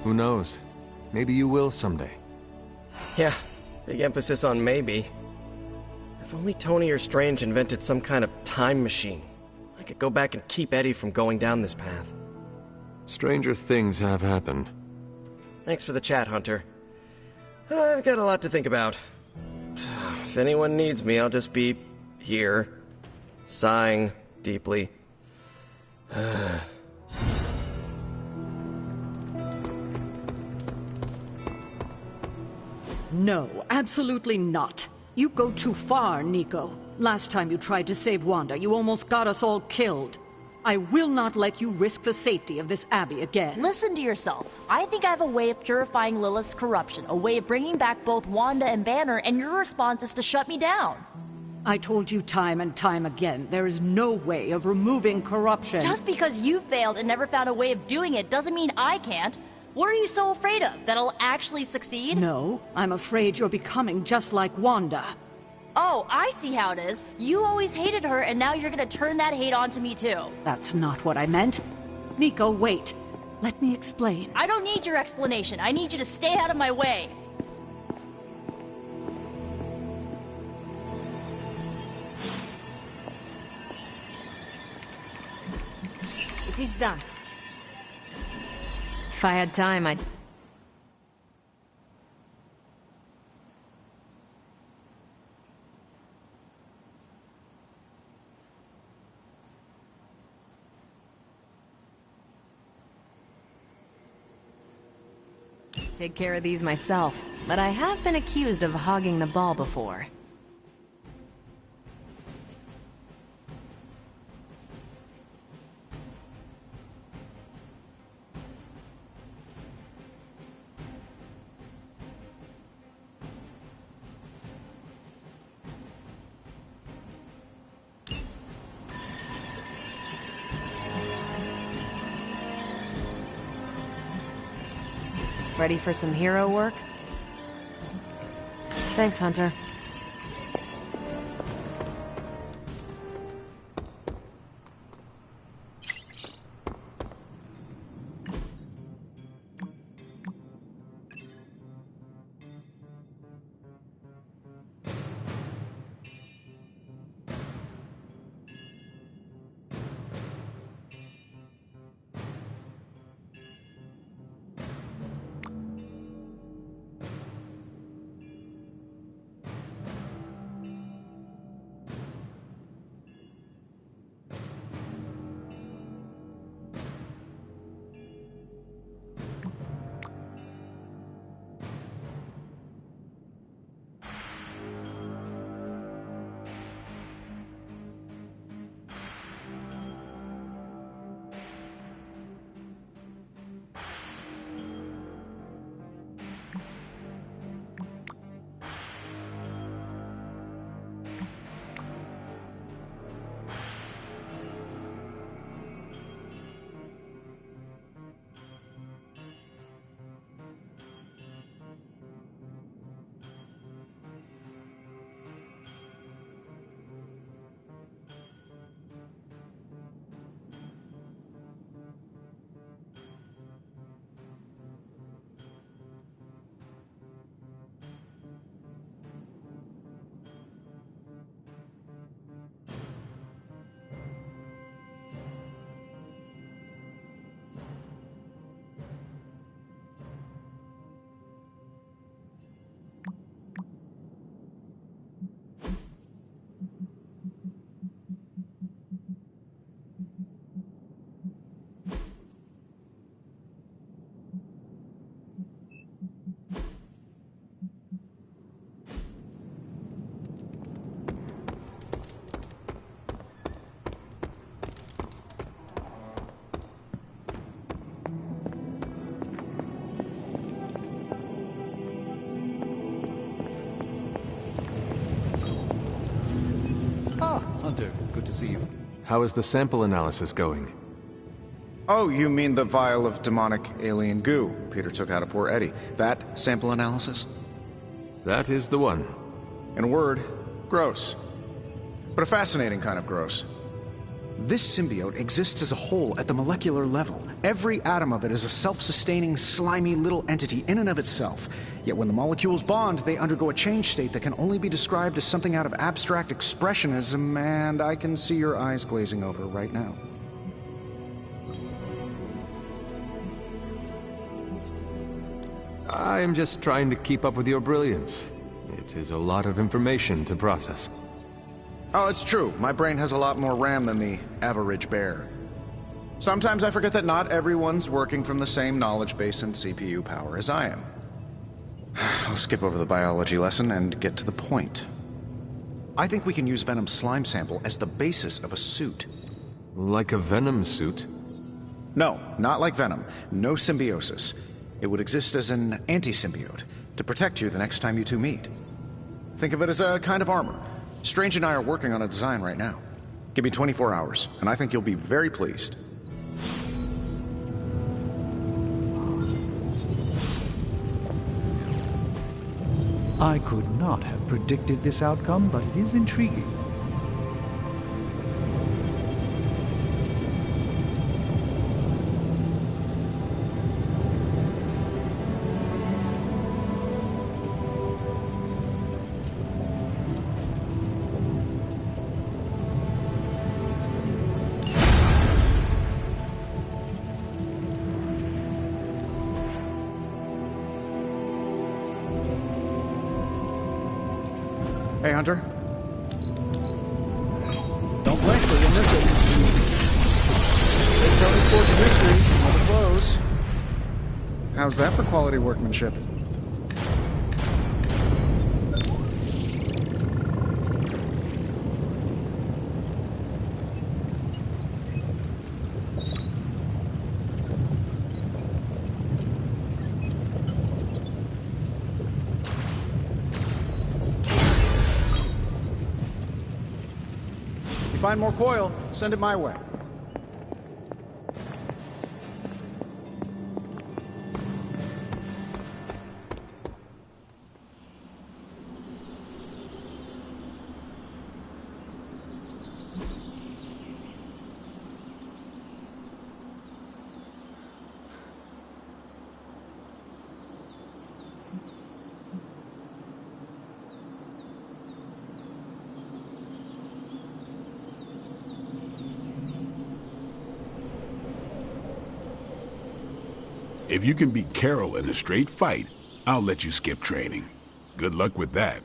Who knows? Maybe you will someday. Yeah, big emphasis on maybe. If only Tony or Strange invented some kind of time machine, I could go back and keep Eddie from going down this path. Stranger things have happened. Thanks for the chat, Hunter. I've got a lot to think about. If anyone needs me, I'll just be here, sighing deeply. No, absolutely not. You go too far, Nico. Last time you tried to save Wanda, you almost got us all killed. I will not let you risk the safety of this Abbey again. Listen to yourself. I think I have a way of purifying Lilith's corruption, a way of bringing back both Wanda and Banner, and your response is to shut me down. I told you time and time again, there is no way of removing corruption. Just because you failed and never found a way of doing it doesn't mean I can't. What are you so afraid of? That I'll actually succeed? No, I'm afraid you're becoming just like Wanda. Oh, I see how it is. You always hated her, and now you're gonna turn that hate onto me too. That's not what I meant. Nico, wait. Let me explain. I don't need your explanation. I need you to stay out of my way. It is done. If I had time, I'd... take care of these myself, but I have been accused of hogging the ball before. Ready for some hero work? Thanks, Hunter. Hunter, good to see you. How is the sample analysis going? Oh, you mean the vial of demonic alien goo Peter took out of poor Eddie. That sample analysis? That is the one. In a word, gross. But a fascinating kind of gross. This symbiote exists as a whole at the molecular level. Every atom of it is a self-sustaining, slimy little entity in and of itself. Yet when the molecules bond, they undergo a change state that can only be described as something out of abstract expressionism, and I can see your eyes glazing over right now. I am just trying to keep up with your brilliance. It is a lot of information to process. Oh, it's true. My brain has a lot more RAM than the average bear. Sometimes I forget that not everyone's working from the same knowledge base and CPU power as I am. I'll skip over the biology lesson and get to the point. I think we can use Venom's slime sample as the basis of a suit. Like a Venom suit? No, not like Venom. No symbiosis. It would exist as an anti-symbiote, to protect you the next time you two meet. Think of it as a kind of armor. Strange and I are working on a design right now. Give me 24 hours, and I think you'll be very pleased. I could not have predicted this outcome, but it is intriguing. Hey, Hunter. Don't blink or you'll miss it. It's Tony Ford's mystery, all the clothes. How's that for quality workmanship? Find more coil, send it my way. If you can beat Carol in a straight fight, I'll let you skip training. Good luck with that.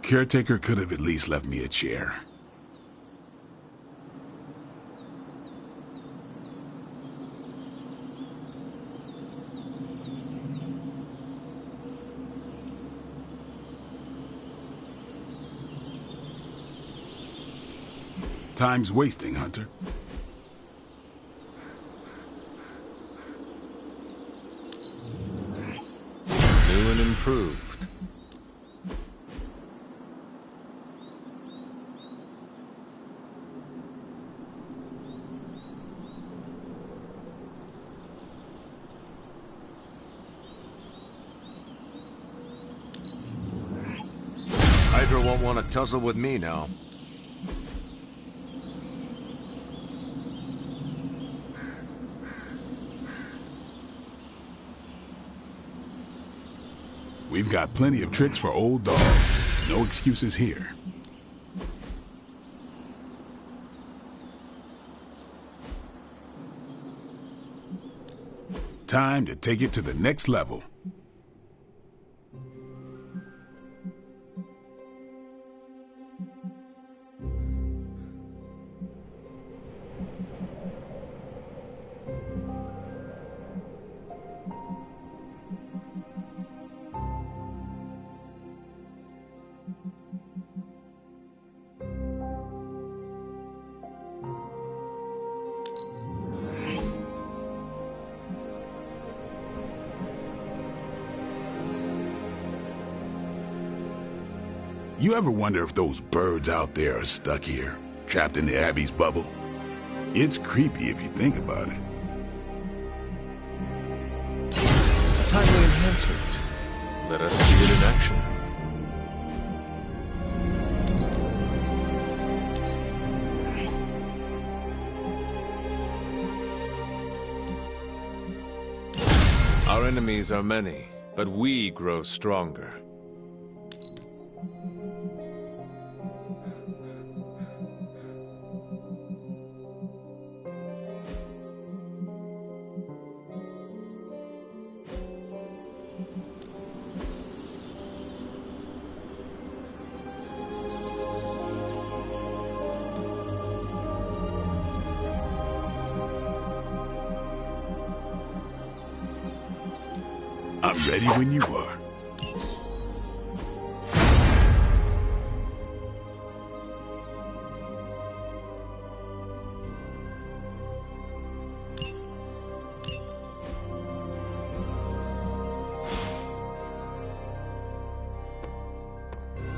Caretaker could have at least left me a chair. Time's wasting, Hunter. New and improved. Hydra won't want to tussle with me now. We've got plenty of tricks for old dogs. No excuses here. Time to take it to the next level. You ever wonder if those birds out there are stuck here, trapped in the Abbey's bubble? It's creepy if you think about it. Timely enhancement. Let us see it in action. Our enemies are many, but we grow stronger. I'm ready when you are.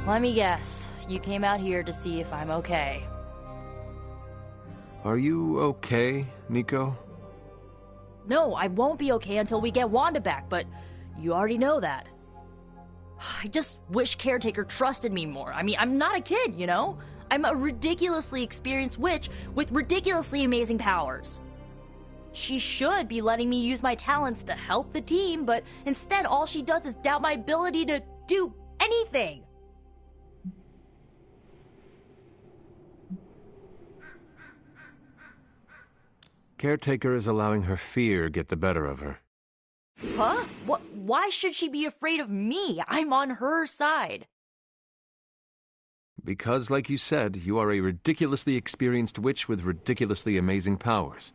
Let me guess. You came out here to see if I'm okay. Are you okay, Nico? No, I won't be okay until we get Wanda back, but you already know that. I just wish Caretaker trusted me more. I mean, I'm not a kid, you know? I'm a ridiculously experienced witch with ridiculously amazing powers. She should be letting me use my talents to help the team, but instead all she does is doubt my ability to do anything. Caretaker is allowing her fear get the better of her. Huh? What? Why should she be afraid of me? I'm on her side. Because, like you said, you are a ridiculously experienced witch with ridiculously amazing powers.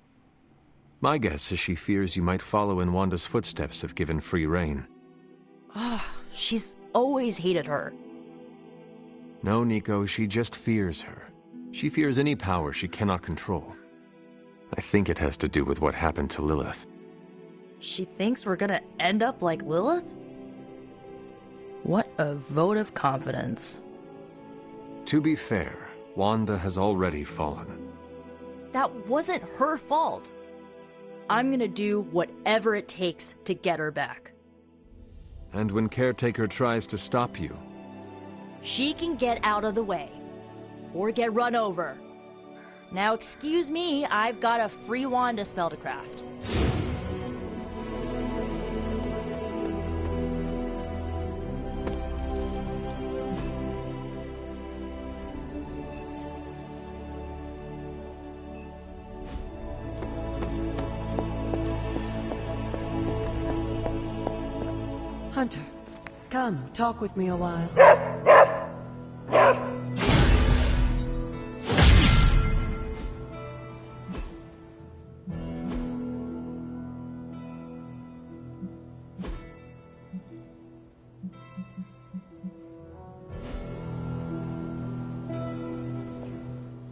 My guess is she fears you might follow in Wanda's footsteps if given free rein. She's always hated her. No, Nico, she just fears her. She fears any power she cannot control. I think it has to do with what happened to Lilith. She thinks we're gonna end up like Lilith? What a vote of confidence. To be fair, Wanda has already fallen. That wasn't her fault. I'm gonna do whatever it takes to get her back. And when Caretaker tries to stop you, She can get out of the way. Or get run over. Now excuse me, I've got a free Wanda spell to craft. Hunter, come, talk with me a while.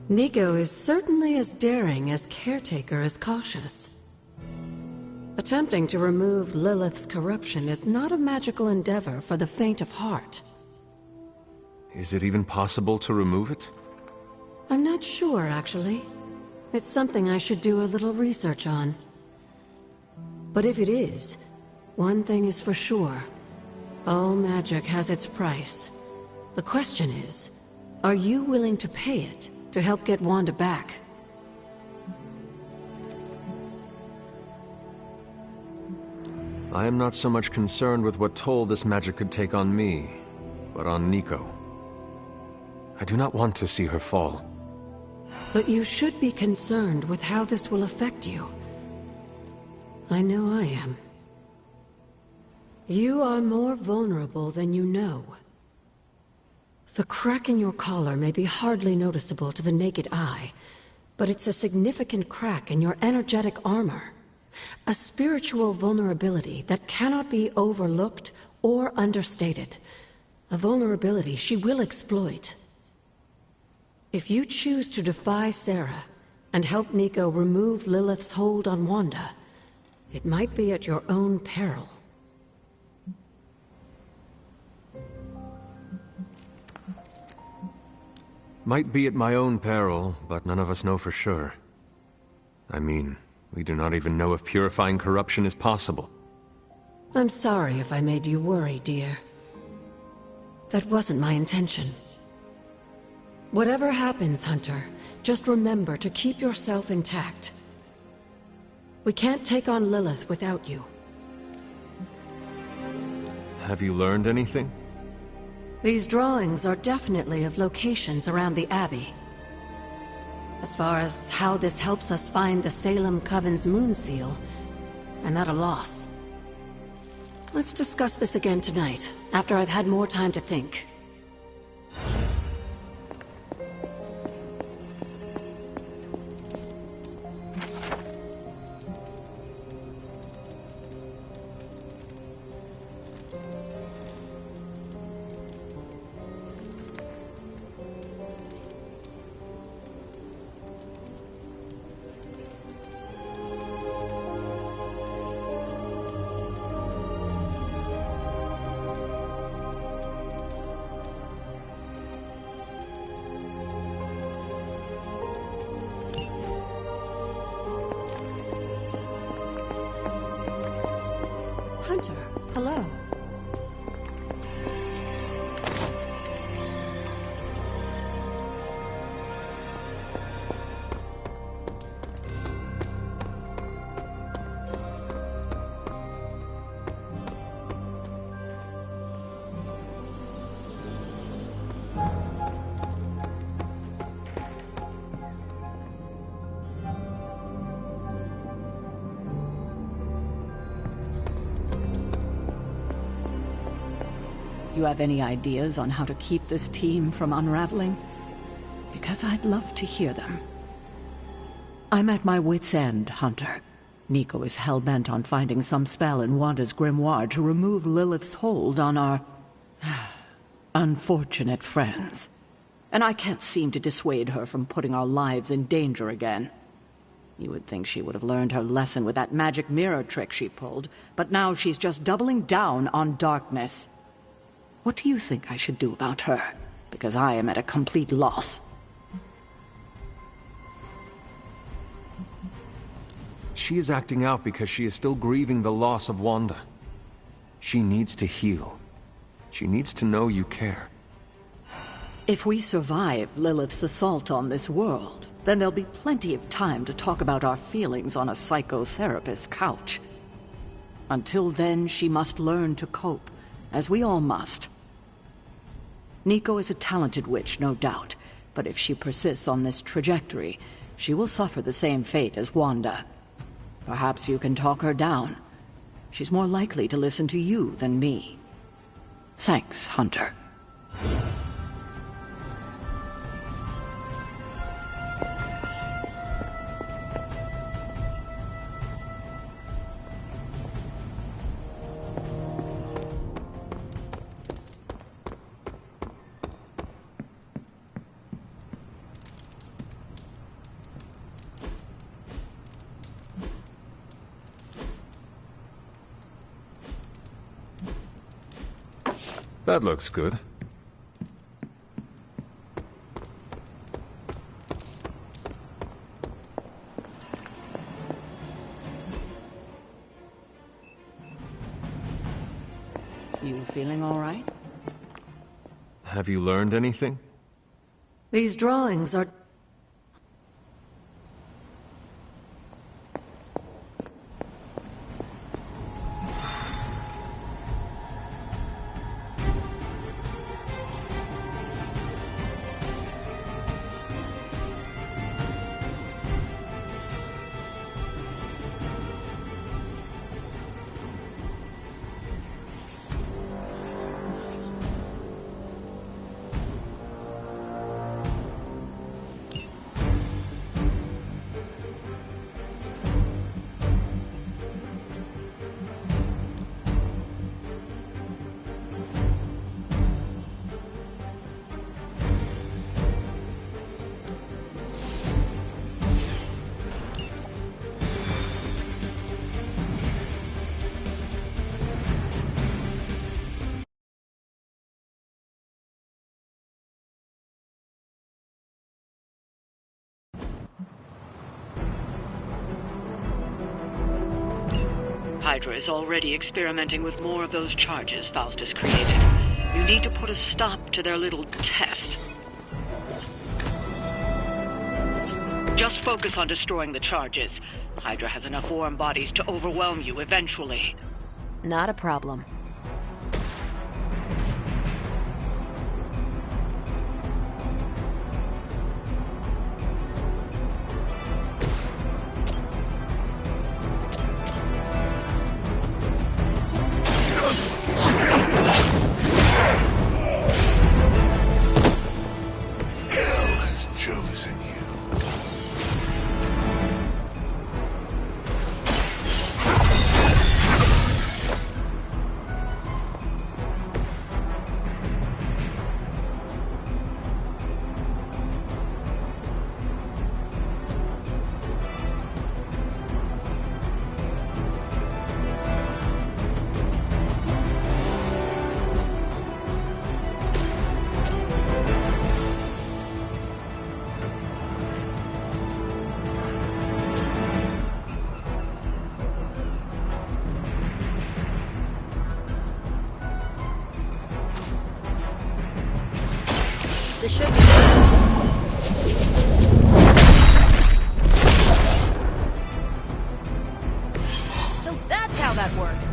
Nico is certainly as daring as Caretaker is cautious. Attempting to remove Lilith's corruption is not a magical endeavor for the faint of heart. is it even possible to remove it? I'm not sure, actually. It's something I should do a little research on. But if it is, one thing is for sure. All magic has its price. The question is, are you willing to pay it to help get Wanda back? I am not so much concerned with what toll this magic could take on me, but on Nico. I do not want to see her fall. But you should be concerned with how this will affect you. I know I am. You are more vulnerable than you know. The crack in your collar may be hardly noticeable to the naked eye, but it's a significant crack in your energetic armor. A spiritual vulnerability that cannot be overlooked or understated. A vulnerability she will exploit. If you choose to defy Sarah and help Nico remove Lilith's hold on Wanda, it might be at your own peril. Might be at my own peril, but none of us know for sure. I mean, we do not even know if purifying corruption is possible. I'm sorry if I made you worry, dear. That wasn't my intention. Whatever happens, Hunter, just remember to keep yourself intact. We can't take on Lilith without you. Have you learned anything? These drawings are definitely of locations around the Abbey. As far as how this helps us find the Salem Coven's moon seal, I'm at a loss. Let's discuss this again tonight, after I've had more time to think. Hunter, hello. You have any ideas on how to keep this team from unraveling? Because I'd love to hear them. I'm at my wit's end, Hunter. Nico is hell-bent on finding some spell in Wanda's grimoire to remove Lilith's hold on our unfortunate friends. And I can't seem to dissuade her from putting our lives in danger again. You would think she would have learned her lesson with that magic mirror trick she pulled, but now she's just doubling down on darkness. What do you think I should do about her? Because I am at a complete loss. She is acting out because she is still grieving the loss of Wanda. She needs to heal. She needs to know you care. If we survive Lilith's assault on this world, then there'll be plenty of time to talk about our feelings on a psychotherapist's couch. Until then, she must learn to cope, as we all must. Nico is a talented witch, no doubt, but if she persists on this trajectory, she will suffer the same fate as Wanda. Perhaps you can talk her down. She's more likely to listen to you than me. Thanks, Hunter. That looks good. You feeling all right? Have you learned anything? These drawings are... Hydra is already experimenting with more of those charges Faustus created. You need to put a stop to their little test. Just focus on destroying the charges. Hydra has enough warm bodies to overwhelm you eventually. Not a problem. This should be So that's how that works.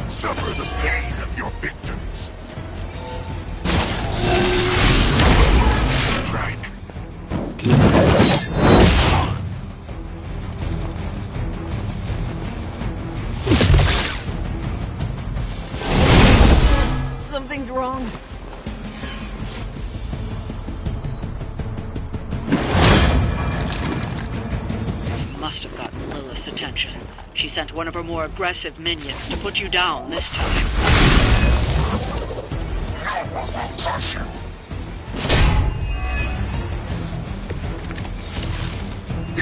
Suffer the pain of your victims. Strike. Something's wrong. You must have gotten Lilith's attention. She sent one of her more aggressive minions to put you down this time. No one will touch you.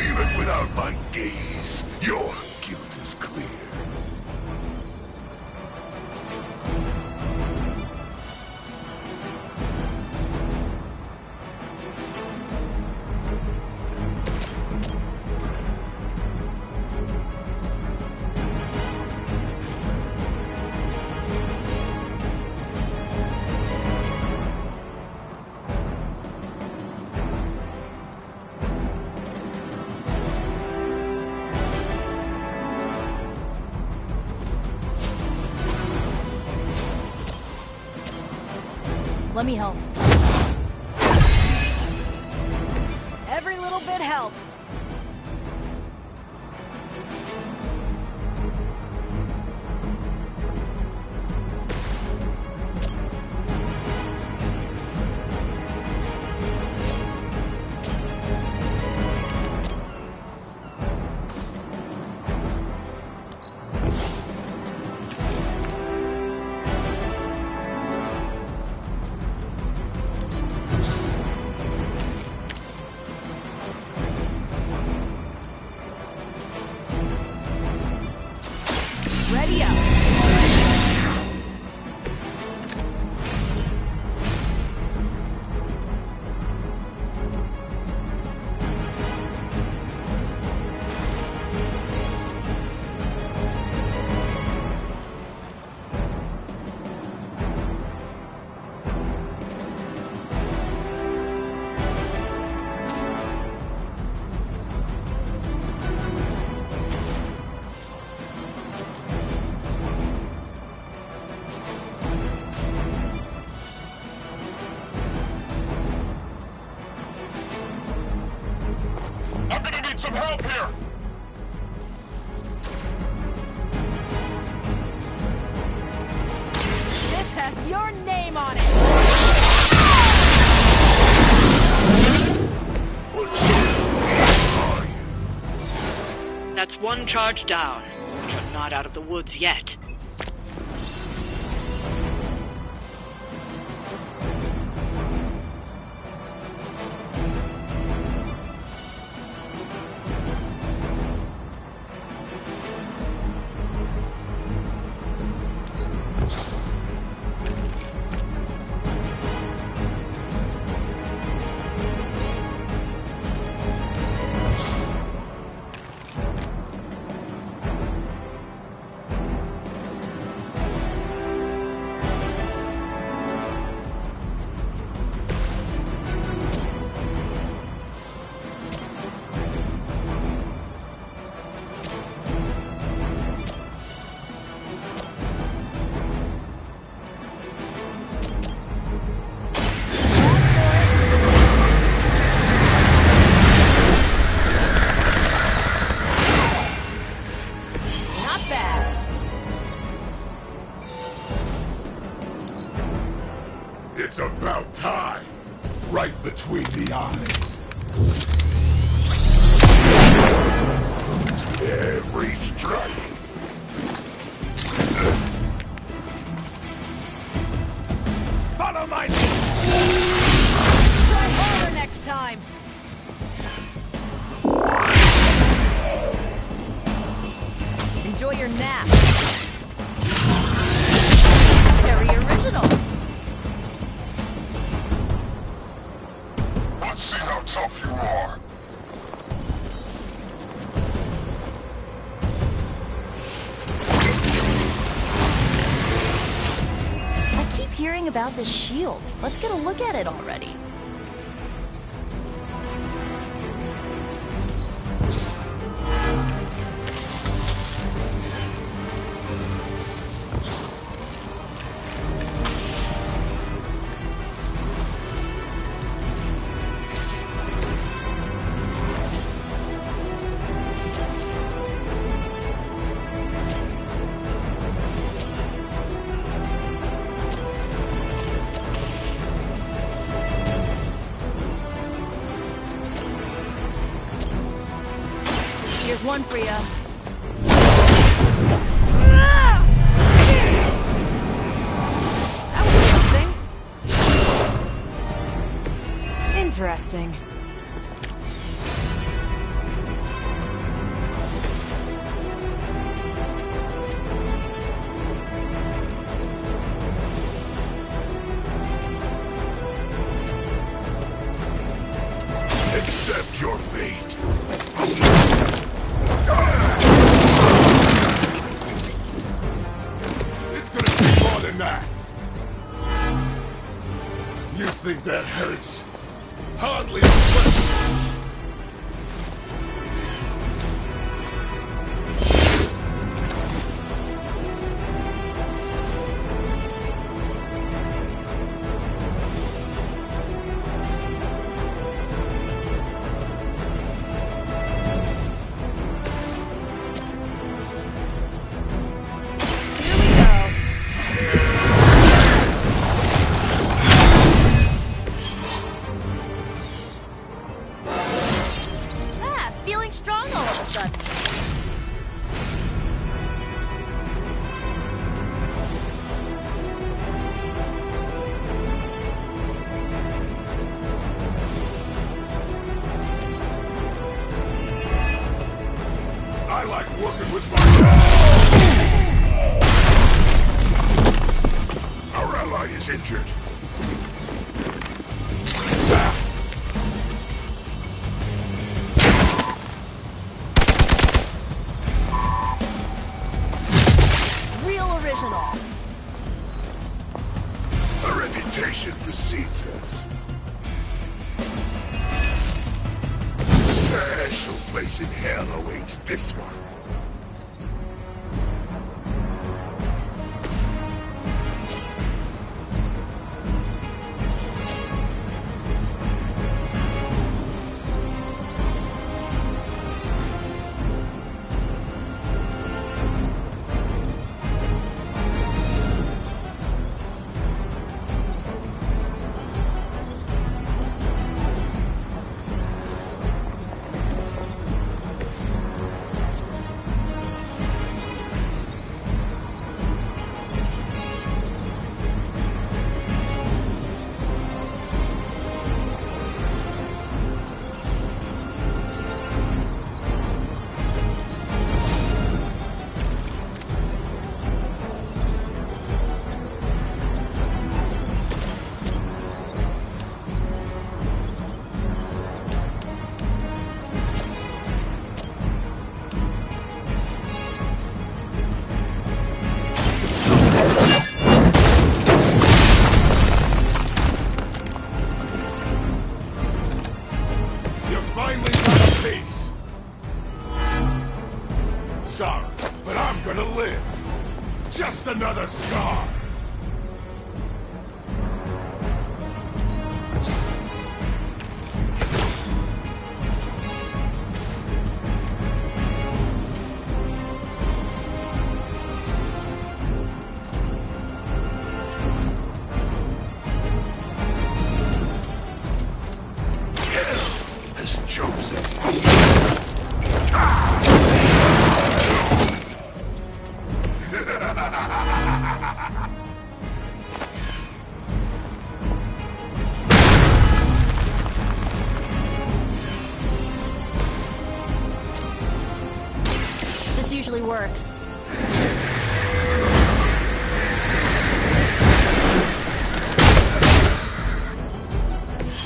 Even without my gaze, your guilt is clear. Let me help. Every little bit helps. Ready up. I'm gonna need some help here. This has your name on it. That's one charge down, but you're not out of the woods yet. right between the eyes. Every strike. Follow my... Try harder next time! Enjoy your nap. Very original. Let's see how tough you are. I keep hearing about this shield. Let's get a look at it already. Here's one for ya. That was something. Interesting. Accept your fate. It's gonna take more than that. You think that hurts? Hardly a question. Feeling strong all of a sudden. I like working with my... Our ally is injured. Real original. A reputation precedes us. Special place in hell awaits this one. Finally got a piece. Sorry, but I'm gonna live. Just another scar. This usually works.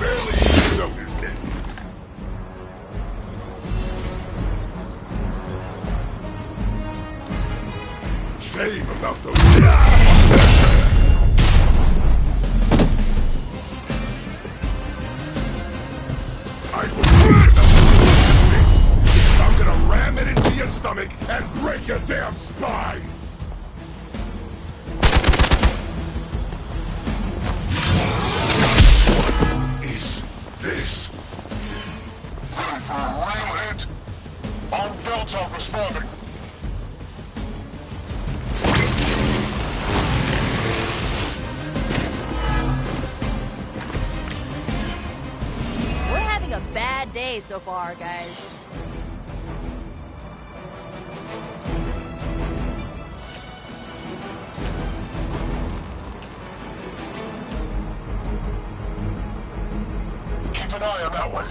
Barely even noticed it. Shame about those. I'm gonna ram it into your stomach and break your damn spine! What is this? Ready for a real hit? On Delta responding. We're having a bad day so far, guys. Keep an eye on that one.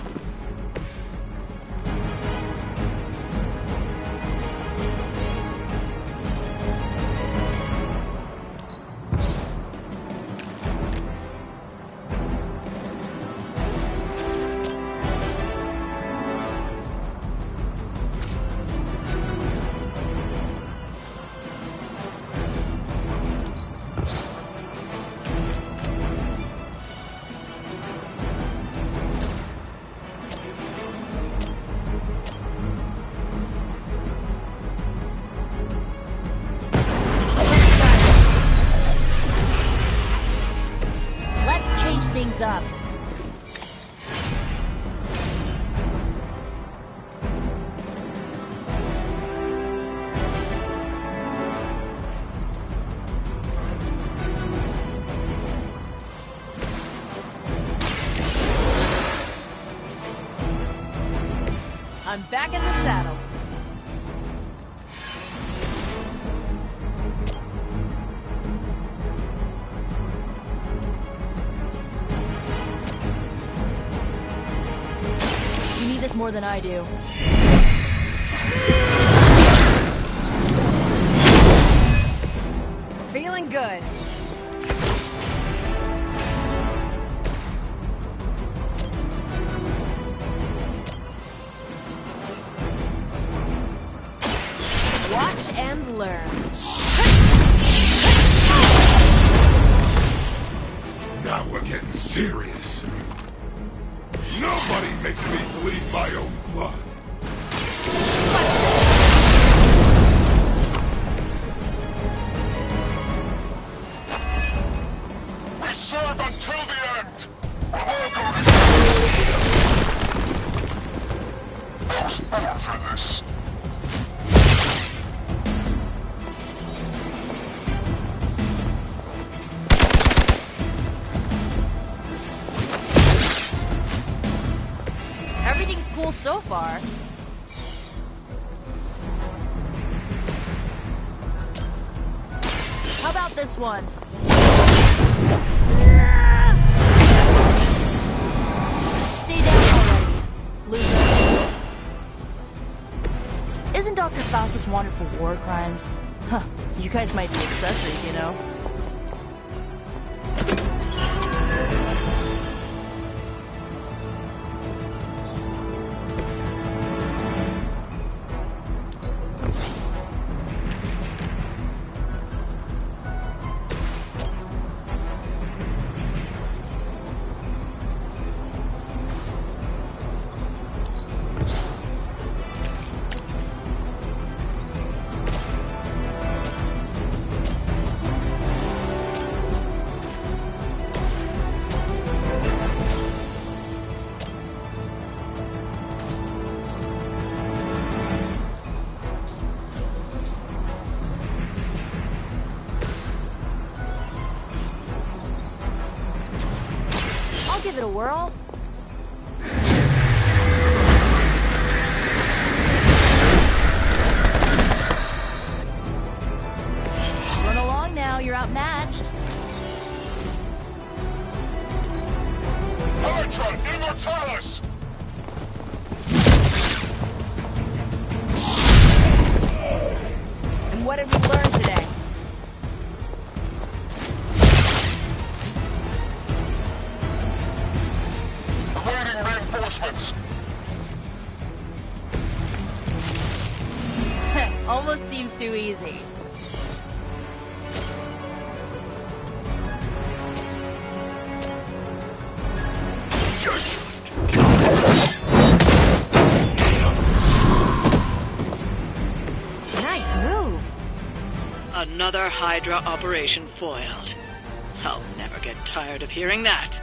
Let's change things up. I'm back in the saddle. You need this more than I do. Feeling good. Watch and learn. Now we're getting serious. Nobody makes me bleed my own blood. We serve until the end. We'll all go together. I was born for this. Everything's cool so far. How about this one? Stay down already, loser. Isn't Dr. Faustus wanted for war crimes? Huh, you guys might be accessories, you know? Give it a whirl. Run along now, you're outmatched. Elytra, Immortalis! almost seems too easy. Nice move. Another Hydra operation foiled. I'll never get tired of hearing that.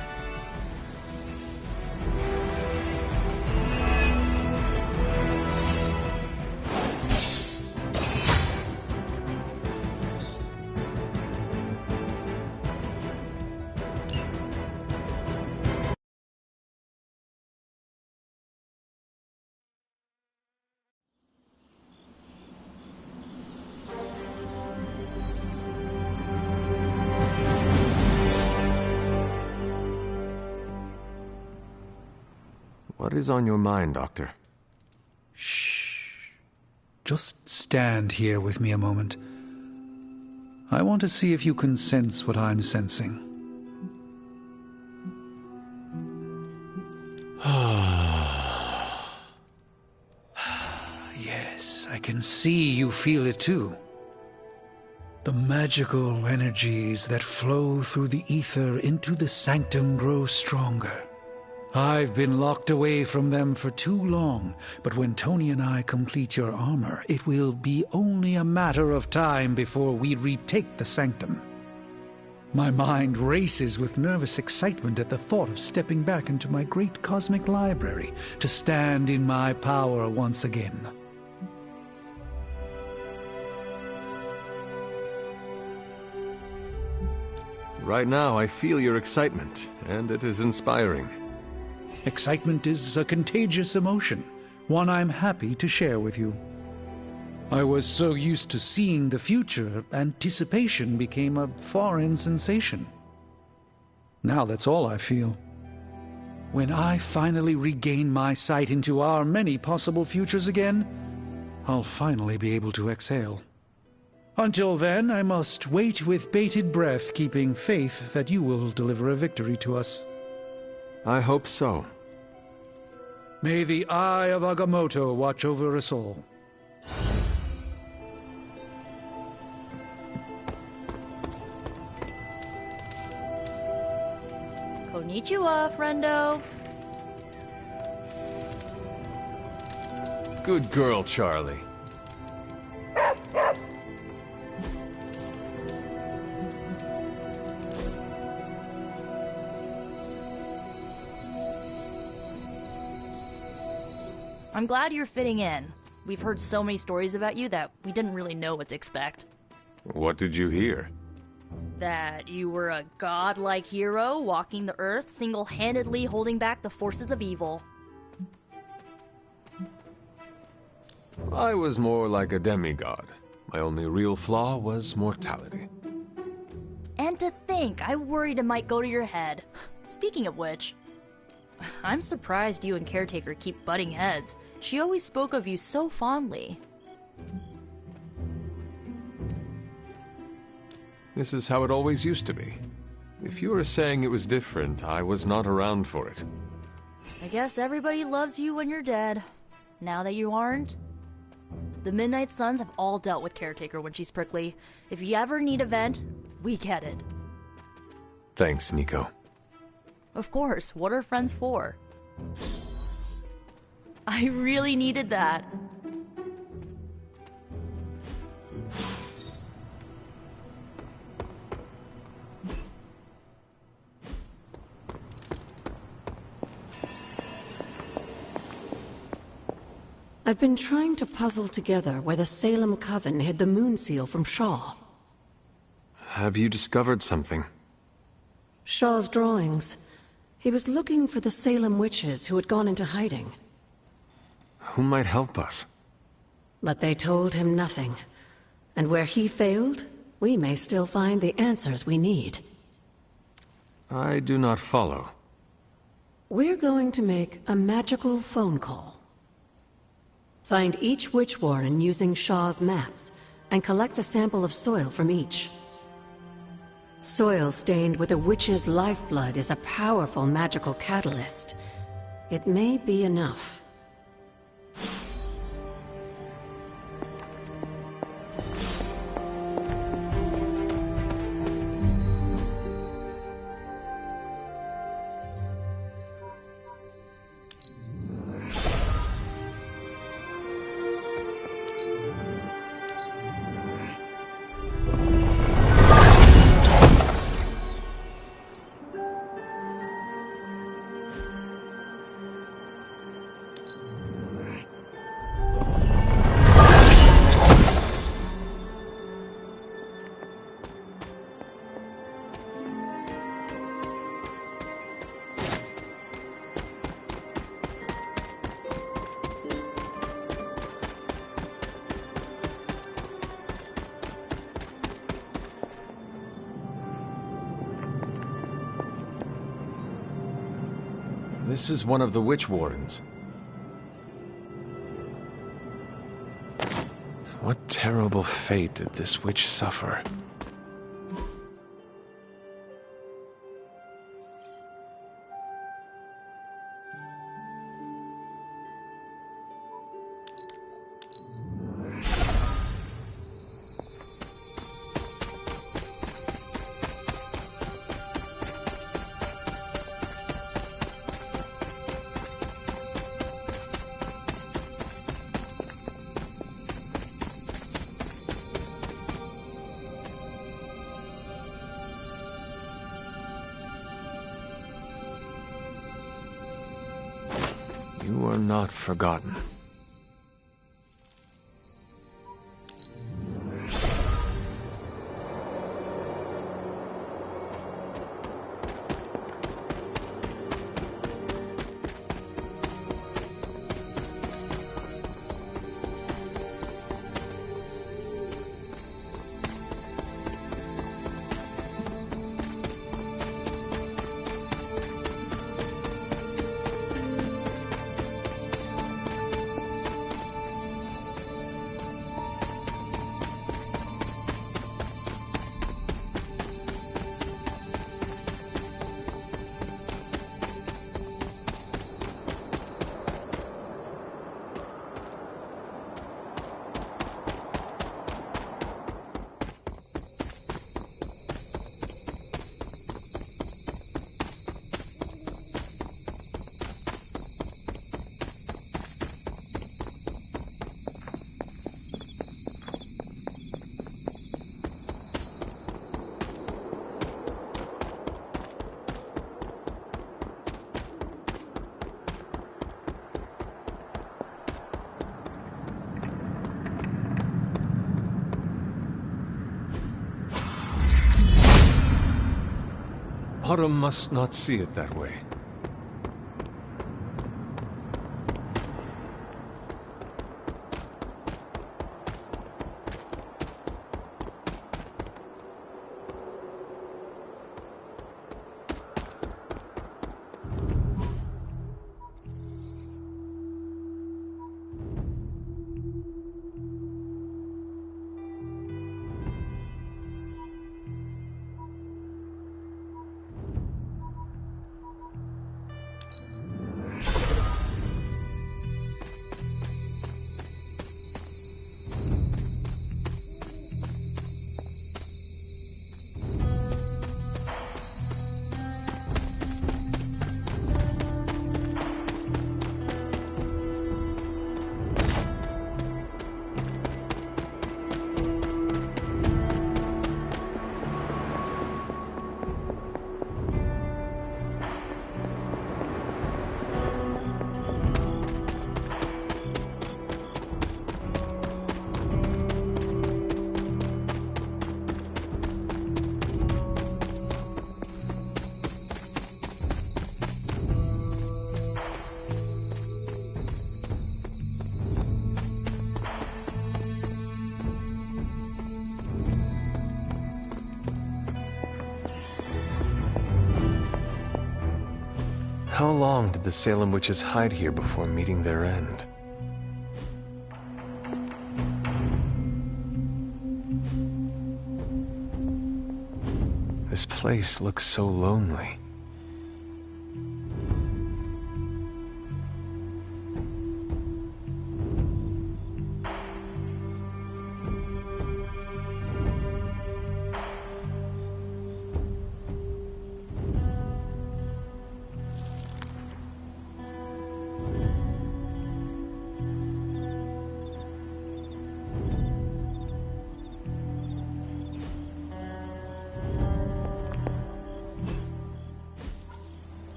What is on your mind, Doctor? Shh. Just stand here with me a moment. I want to see if you can sense what I'm sensing. Yes, I can see you feel it too. The magical energies that flow through the ether into the sanctum grow stronger. I've been locked away from them for too long, but when Tony and I complete your armor, it will be only a matter of time before we retake the sanctum. My mind races with nervous excitement at the thought of stepping back into my great cosmic library to stand in my power once again. Right now, I feel your excitement, and it is inspiring. Excitement is a contagious emotion, one I'm happy to share with you. I was so used to seeing the future, anticipation became a foreign sensation. Now that's all I feel. When I finally regain my sight into our many possible futures again, I'll finally be able to exhale. Until then, I must wait with bated breath, keeping faith that you will deliver a victory to us. I hope so. May the Eye of Agamotto watch over us all. Konnichiwa, friendo. Good girl, Charlie. I'm glad you're fitting in. We've heard so many stories about you that we didn't really know what to expect. What did you hear? That you were a godlike hero walking the earth, single-handedly holding back the forces of evil. I was more like a demigod. My only real flaw was mortality. And to think, I worried it might go to your head. Speaking of which, I'm surprised you and Caretaker keep butting heads. She always spoke of you so fondly. This is how it always used to be. If you were saying it was different, I was not around for it. I guess everybody loves you when you're dead. Now that you aren't, the Midnight Suns have all dealt with Caretaker when she's prickly. If you ever need a vent, we get it. Thanks, Nico. Of course, what are friends for? I really needed that. I've been trying to puzzle together where the Salem Coven hid the moon seal from Shaw. Have you discovered something? Shaw's drawings. He was looking for the Salem witches who had gone into hiding. Who might help us? But they told him nothing. And where he failed, we may still find the answers we need. I do not follow. We're going to make a magical phone call. Find each witch warren using Shaw's maps, and collect a sample of soil from each. Soil stained with a witch's lifeblood is a powerful magical catalyst. It may be enough. This is one of the Witch Wardens. What terrible fate did this witch suffer? You are not forgotten. Autumn must not see it that way. How long did the Salem witches hide here before meeting their end? This place looks so lonely.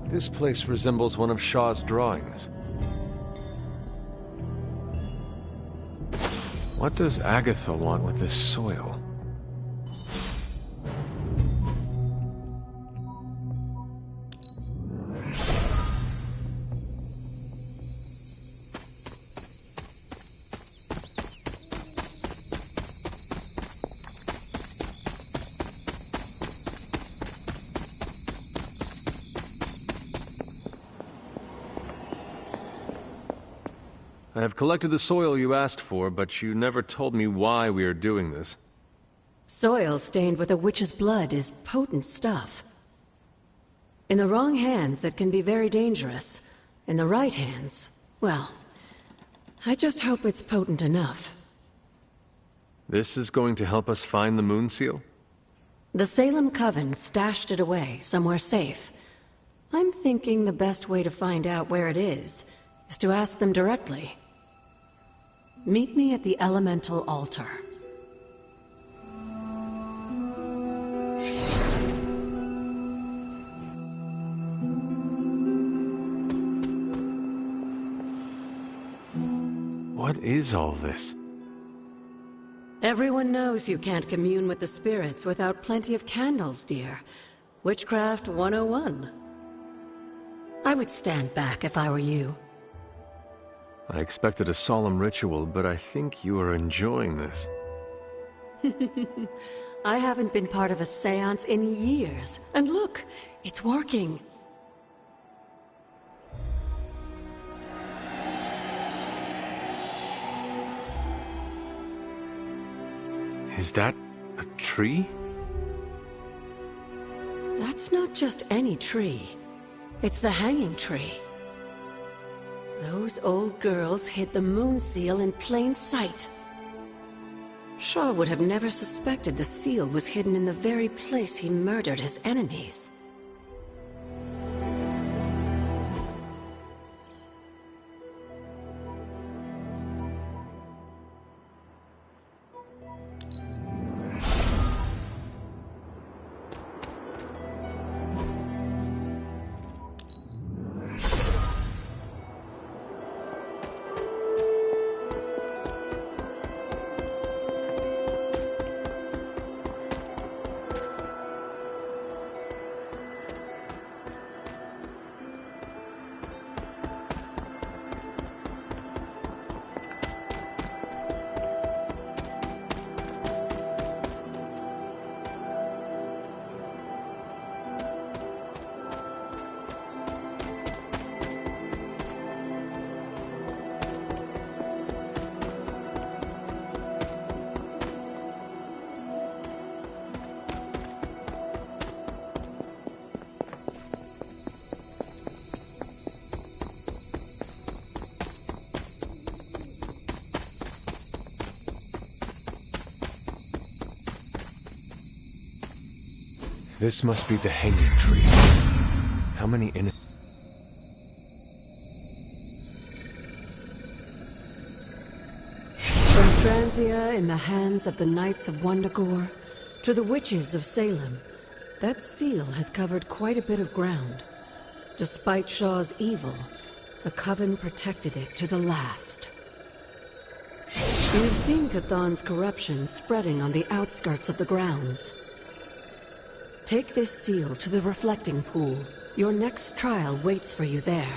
This place resembles one of Shaw's drawings. What does Agatha want with this soil? I have collected the soil you asked for, but you never told me why we are doing this. Soil stained with a witch's blood is potent stuff. In the wrong hands, it can be very dangerous. In the right hands, well, I just hope it's potent enough. This is going to help us find the Moon Seal? The Salem Coven stashed it away, somewhere safe. I'm thinking the best way to find out where it is to ask them directly. Meet me at the Elemental Altar. What is all this? Everyone knows you can't commune with the spirits without plenty of candles, dear. Witchcraft 101. I would stand back if I were you. I expected a solemn ritual, but I think you are enjoying this. I haven't been part of a seance in years. And look, it's working. Is that a tree? That's not just any tree. It's the hanging tree. Those old girls hid the Moon Seal in plain sight. Shaw would have never suspected the seal was hidden in the very place he murdered his enemies. This must be the hanging tree. How many in... From Transia in the hands of the Knights of Wundagore to the Witches of Salem, that seal has covered quite a bit of ground. Despite Shaw's evil, the Coven protected it to the last. You've seen Chthon's corruption spreading on the outskirts of the grounds. Take this seal to the reflecting pool. Your next trial waits for you there.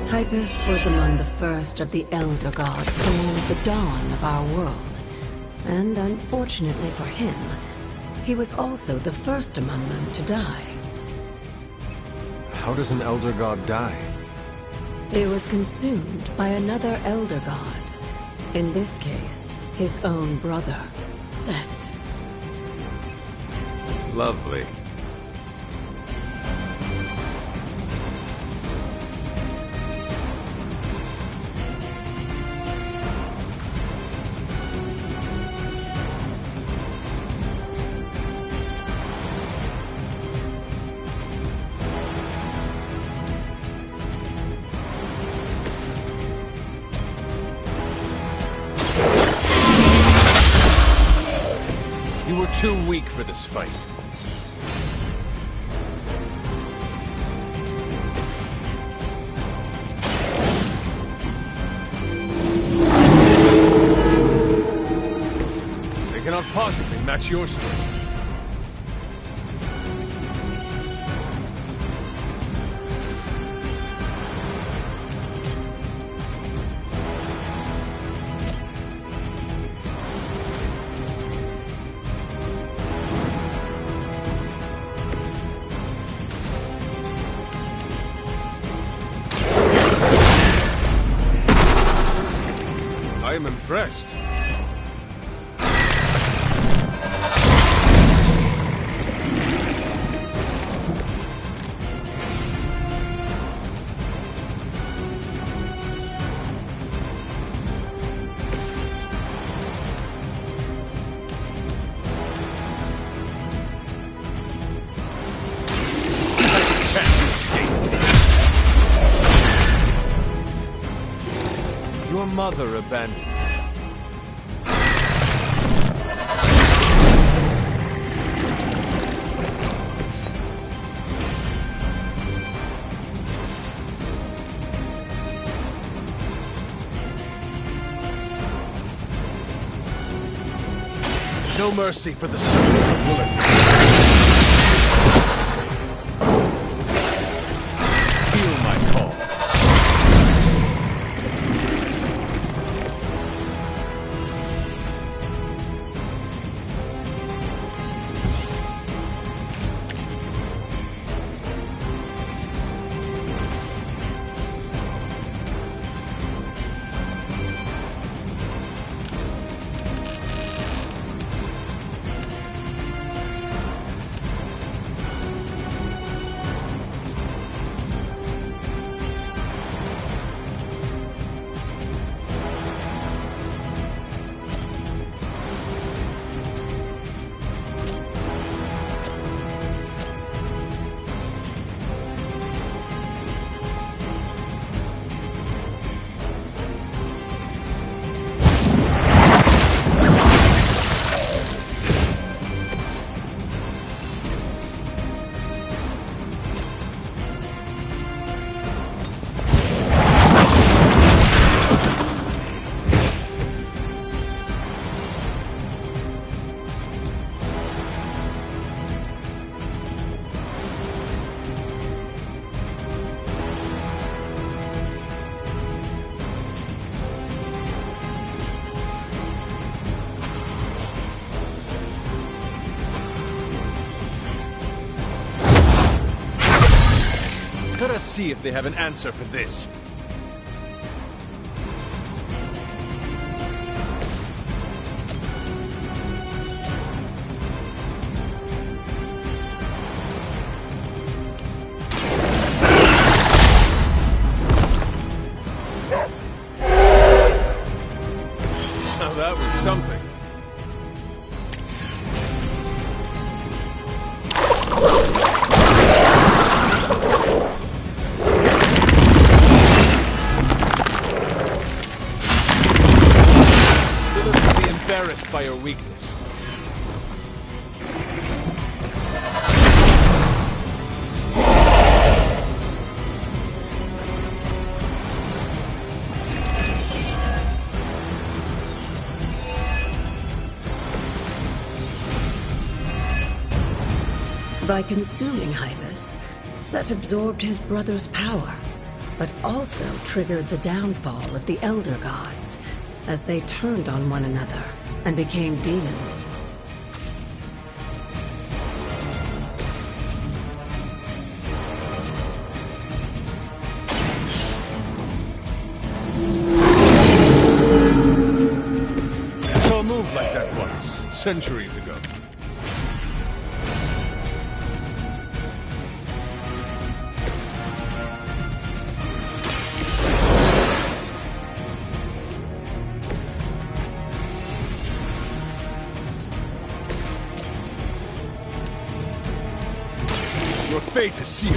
Hypus was among the first of the Elder Gods born at the dawn of our world, And unfortunately for him, he was also the first among them to die. How does an Elder God die? He was consumed by another Elder God. In this case, his own brother, Set. Lovely. You were too weak for this fight. They cannot possibly match your strength. I am impressed. Your mother abandoned you. No mercy for the servants of Lilith. Feel my call. Let us see if they have an answer for this. Now that was something. Embarrassed by your weakness. By consuming Hypus, Set absorbed his brother's power, but also triggered the downfall of the Elder Gods, as they turned on one another and became demons. I saw a move like that once, centuries ago. Your fate is sealed.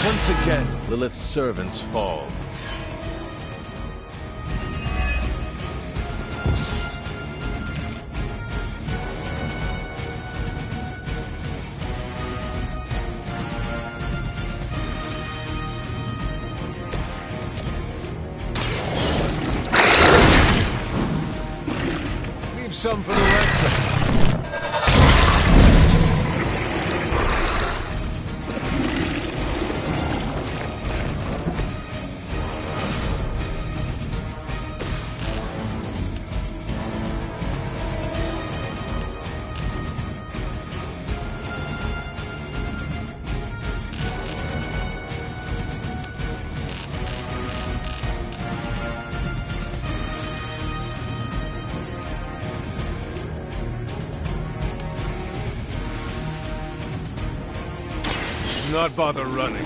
Once again, Lilith's servants fall. Leave some for the rest of us. Not bother running.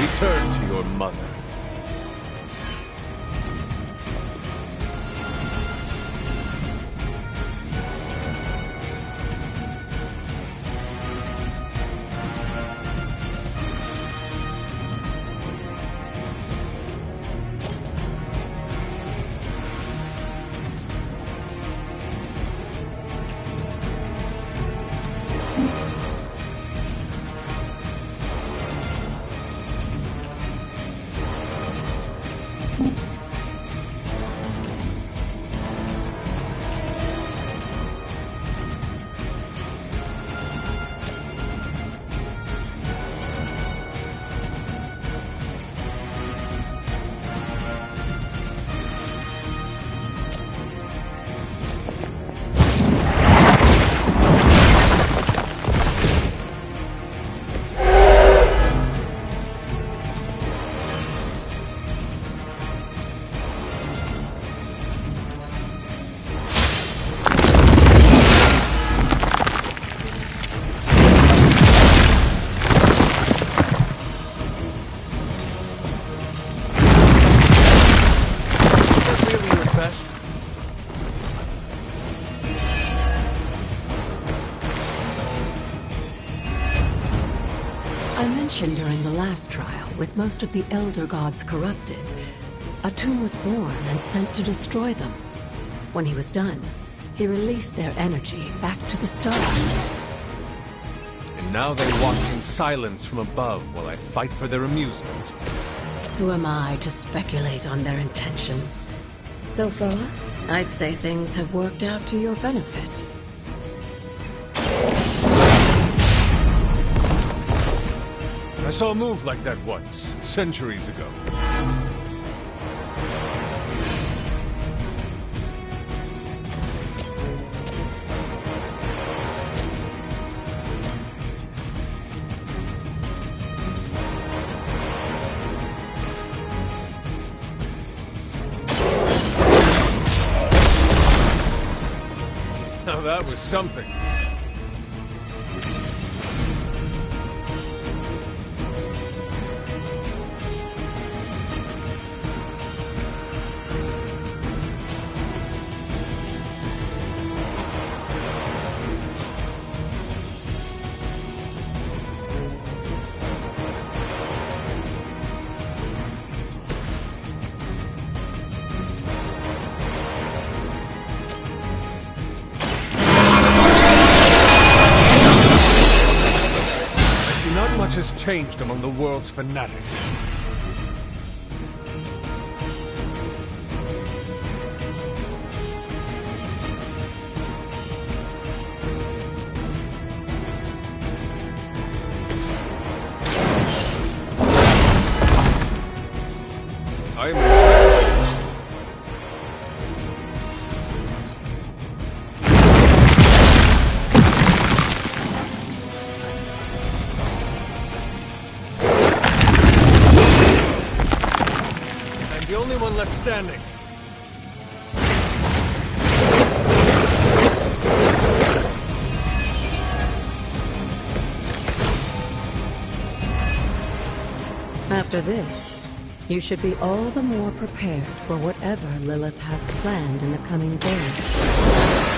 Return to your mother. I mentioned during the last trial, with most of the Elder Gods corrupted, Atum was born and sent to destroy them. When he was done, he released their energy back to the stars. And now they watch in silence from above while I fight for their amusement. Who am I to speculate on their intentions? So far, I'd say things have worked out to your benefit. I saw a move like that once, centuries ago. Now that was something. Not much has changed among the world's fanatics. left standing. After this, you should be all the more prepared for whatever Lilith has planned in the coming days.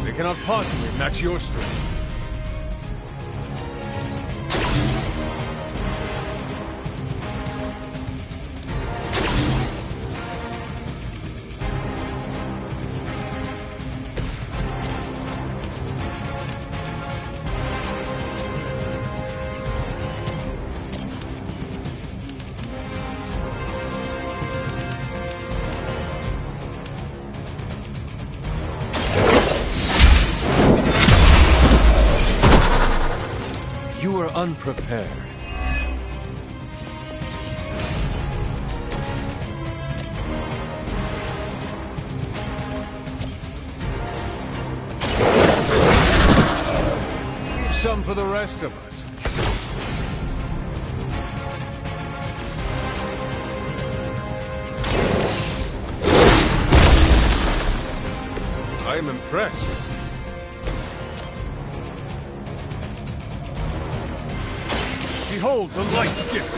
They cannot possibly match your strength. You were unprepared. Leave some for the rest of us. I am impressed. Behold the light gift!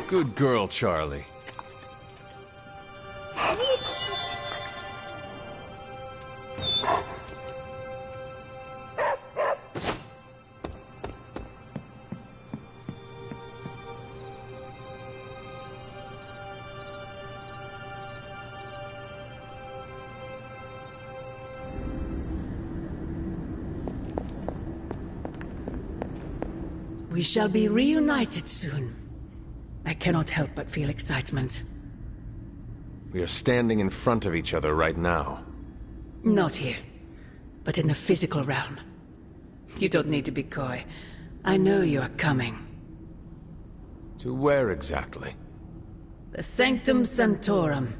Good girl, Charlie. We shall be reunited soon. I cannot help but feel excitement. We are standing in front of each other right now. Not here, but in the physical realm. You don't need to be coy. I know you are coming. To where exactly? The Sanctum Sanctorum.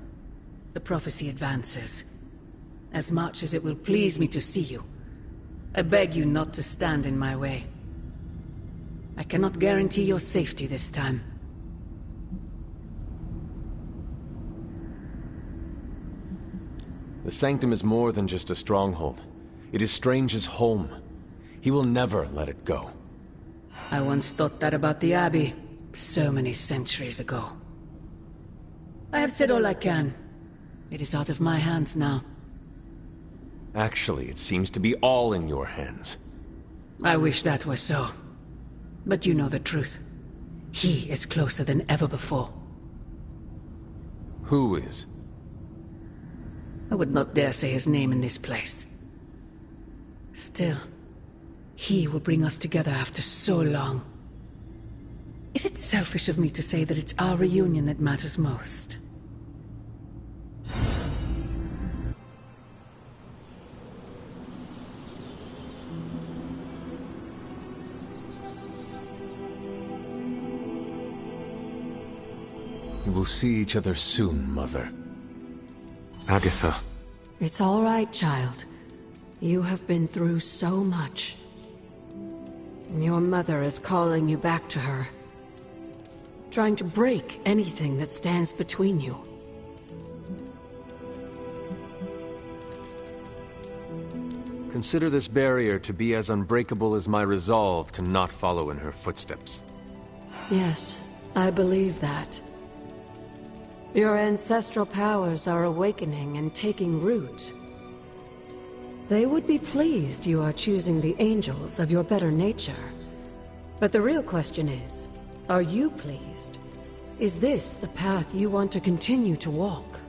The prophecy advances. As much as it will please me to see you, I beg you not to stand in my way. I cannot guarantee your safety this time. The Sanctum is more than just a stronghold. It is Strange's home. He will never let it go. I once thought that about the Abbey, so many centuries ago. I have said all I can. It is out of my hands now. Actually, it seems to be all in your hands. I wish that were so. But you know the truth. He is closer than ever before. Who is? I would not dare say his name in this place. Still, he will bring us together after so long. Is it selfish of me to say that it's our reunion that matters most? We will see each other soon, Mother. Agatha. It's all right, child. You have been through so much. Your mother is calling you back to her. Trying to break anything that stands between you. Consider this barrier to be as unbreakable as my resolve to not follow in her footsteps. Yes, I believe that. Your ancestral powers are awakening and taking root. They would be pleased you are choosing the angels of your better nature. But the real question is, are you pleased? Is this the path you want to continue to walk?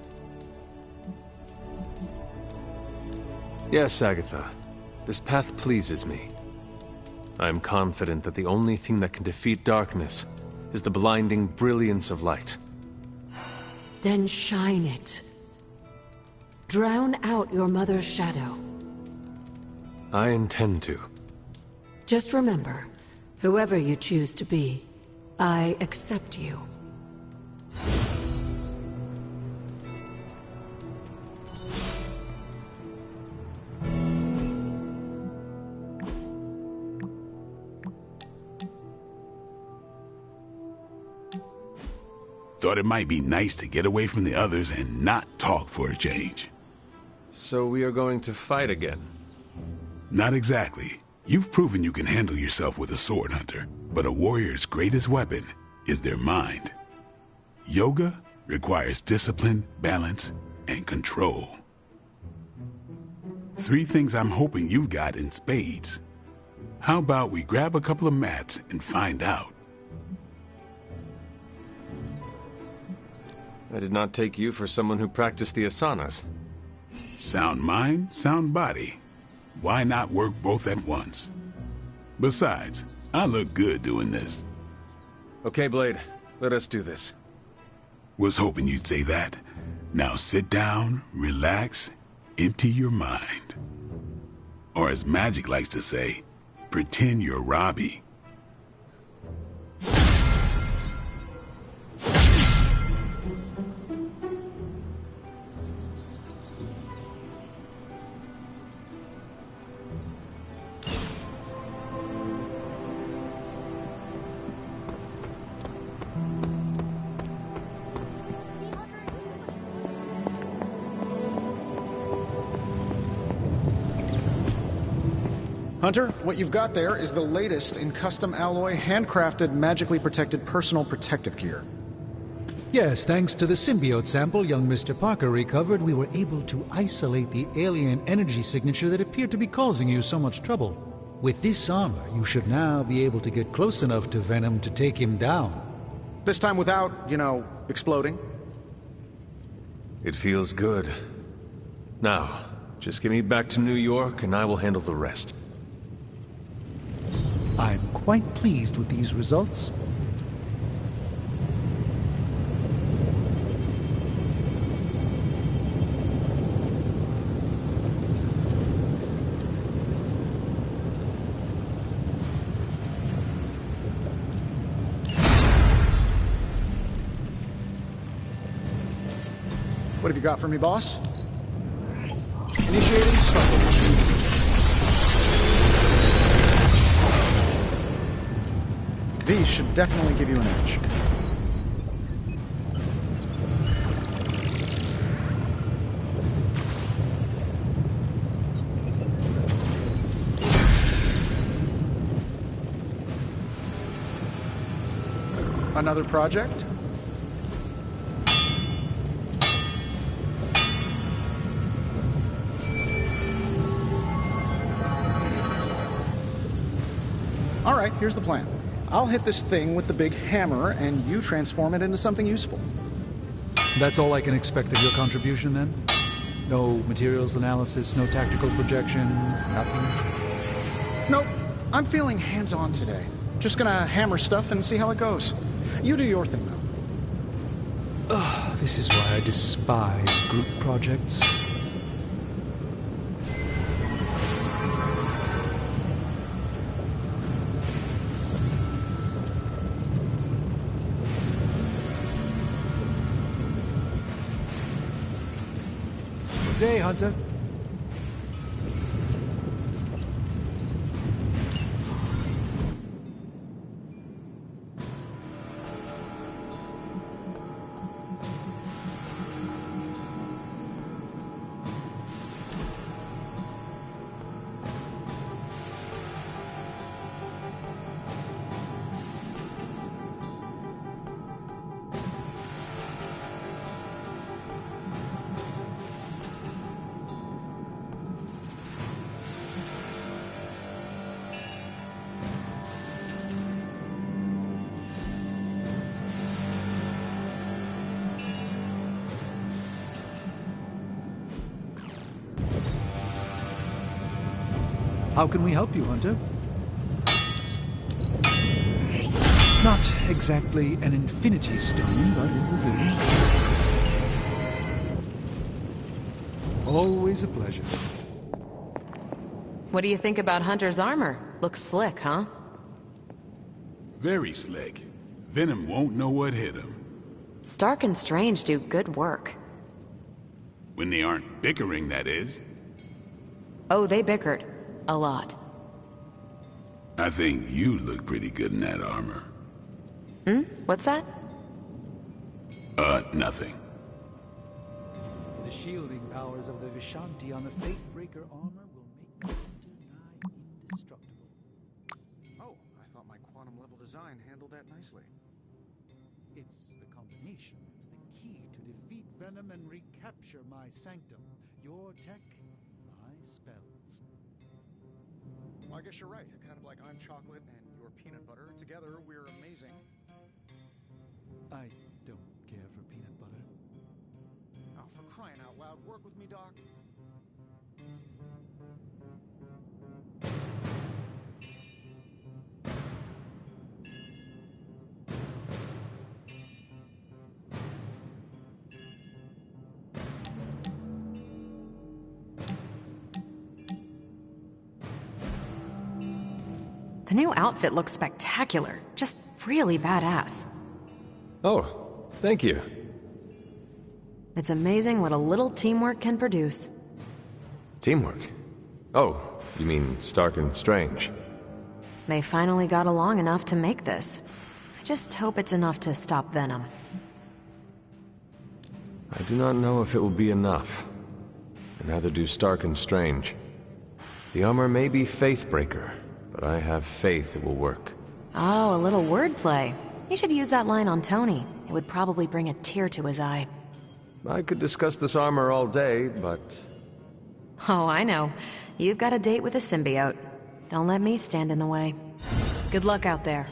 Yes, Agatha. This path pleases me. I am confident that the only thing that can defeat darkness is the blinding brilliance of light. Then shine it. Drown out your mother's shadow. I intend to. Just remember, whoever you choose to be, I accept you. Thought it might be nice to get away from the others and not talk for a change. So we are going to fight again? Not exactly. You've proven you can handle yourself with a sword, Hunter, but a warrior's greatest weapon is their mind. Yoga requires discipline, balance, and control. 3 things I'm hoping you've got in spades. How about we grab a couple of mats and find out? I did not take you for someone who practiced the asanas. Sound mind, sound body. Why not work both at once? Besides, I look good doing this. Okay, Blade. Let us do this. Was hoping you'd say that. Now sit down, relax, empty your mind. Or as Magic likes to say, pretend you're Robbie. Hunter, what you've got there is the latest in custom alloy, handcrafted, magically protected personal protective gear. Yes, thanks to the symbiote sample young Mr. Parker recovered, we were able to isolate the alien energy signature that appeared to be causing you so much trouble. With this armor, you should now be able to get close enough to Venom to take him down. This time without, exploding. It feels good. Now, just get me back to New York and I will handle the rest. I'm quite pleased with these results. What have you got for me, boss? Initiating struggle. These should definitely give you an edge. Another project? Alright, here's the plan. I'll hit this thing with the big hammer, and you transform it into something useful. That's all I can expect of your contribution, then? No materials analysis, no tactical projections, nothing? Nope. I'm feeling hands-on today. Just gonna hammer stuff and see how it goes. You do your thing, though. Ugh, this is why I despise group projects. Good day, Hunter. How can we help you, Hunter? Not exactly an infinity stone, but it will do. Always a pleasure. What do you think about Hunter's armor? Looks slick, huh? Very slick. Venom won't know what hit him. Stark and Strange do good work. When they aren't bickering, that is. Oh, they bickered. A lot. I think you look pretty good in that armor. What's that? Nothing. The shielding powers of the Vishanti on the Faithbreaker armor will make the Hunter nigh indestructible. Oh, I thought my quantum level design handled that nicely. It's the combination that's the key to defeat Venom and recapture my sanctum. Your tech, my spells. Well, I guess you're right. Kind of like I'm chocolate and you're peanut butter. Together, we're amazing. I don't care for peanut butter. Oh, for crying out loud, work with me, Doc. The new outfit looks spectacular. Just really badass. Oh, thank you. It's amazing what a little teamwork can produce. Teamwork? Oh, you mean Stark and Strange. They finally got along enough to make this. I just hope it's enough to stop Venom. I do not know if it will be enough. And neither do Stark and Strange. The armor may be Faithbreaker, but I have faith it will work. Oh, a little wordplay. You should use that line on Tony. It would probably bring a tear to his eye. I could discuss this armor all day, but... Oh, I know. You've got a date with a symbiote. Don't let me stand in the way. Good luck out there.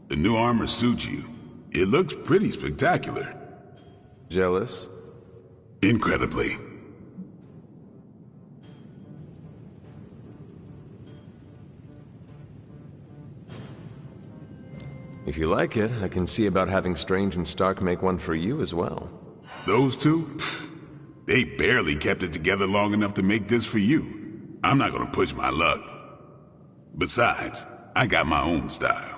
The new armor suits you. It looks pretty spectacular. Jealous? Incredibly. If you like it, I can see about having Strange and Stark make one for you as well. Those two? Pfft, they barely kept it together long enough to make this for you. I'm not gonna push my luck. Besides, I got my own style.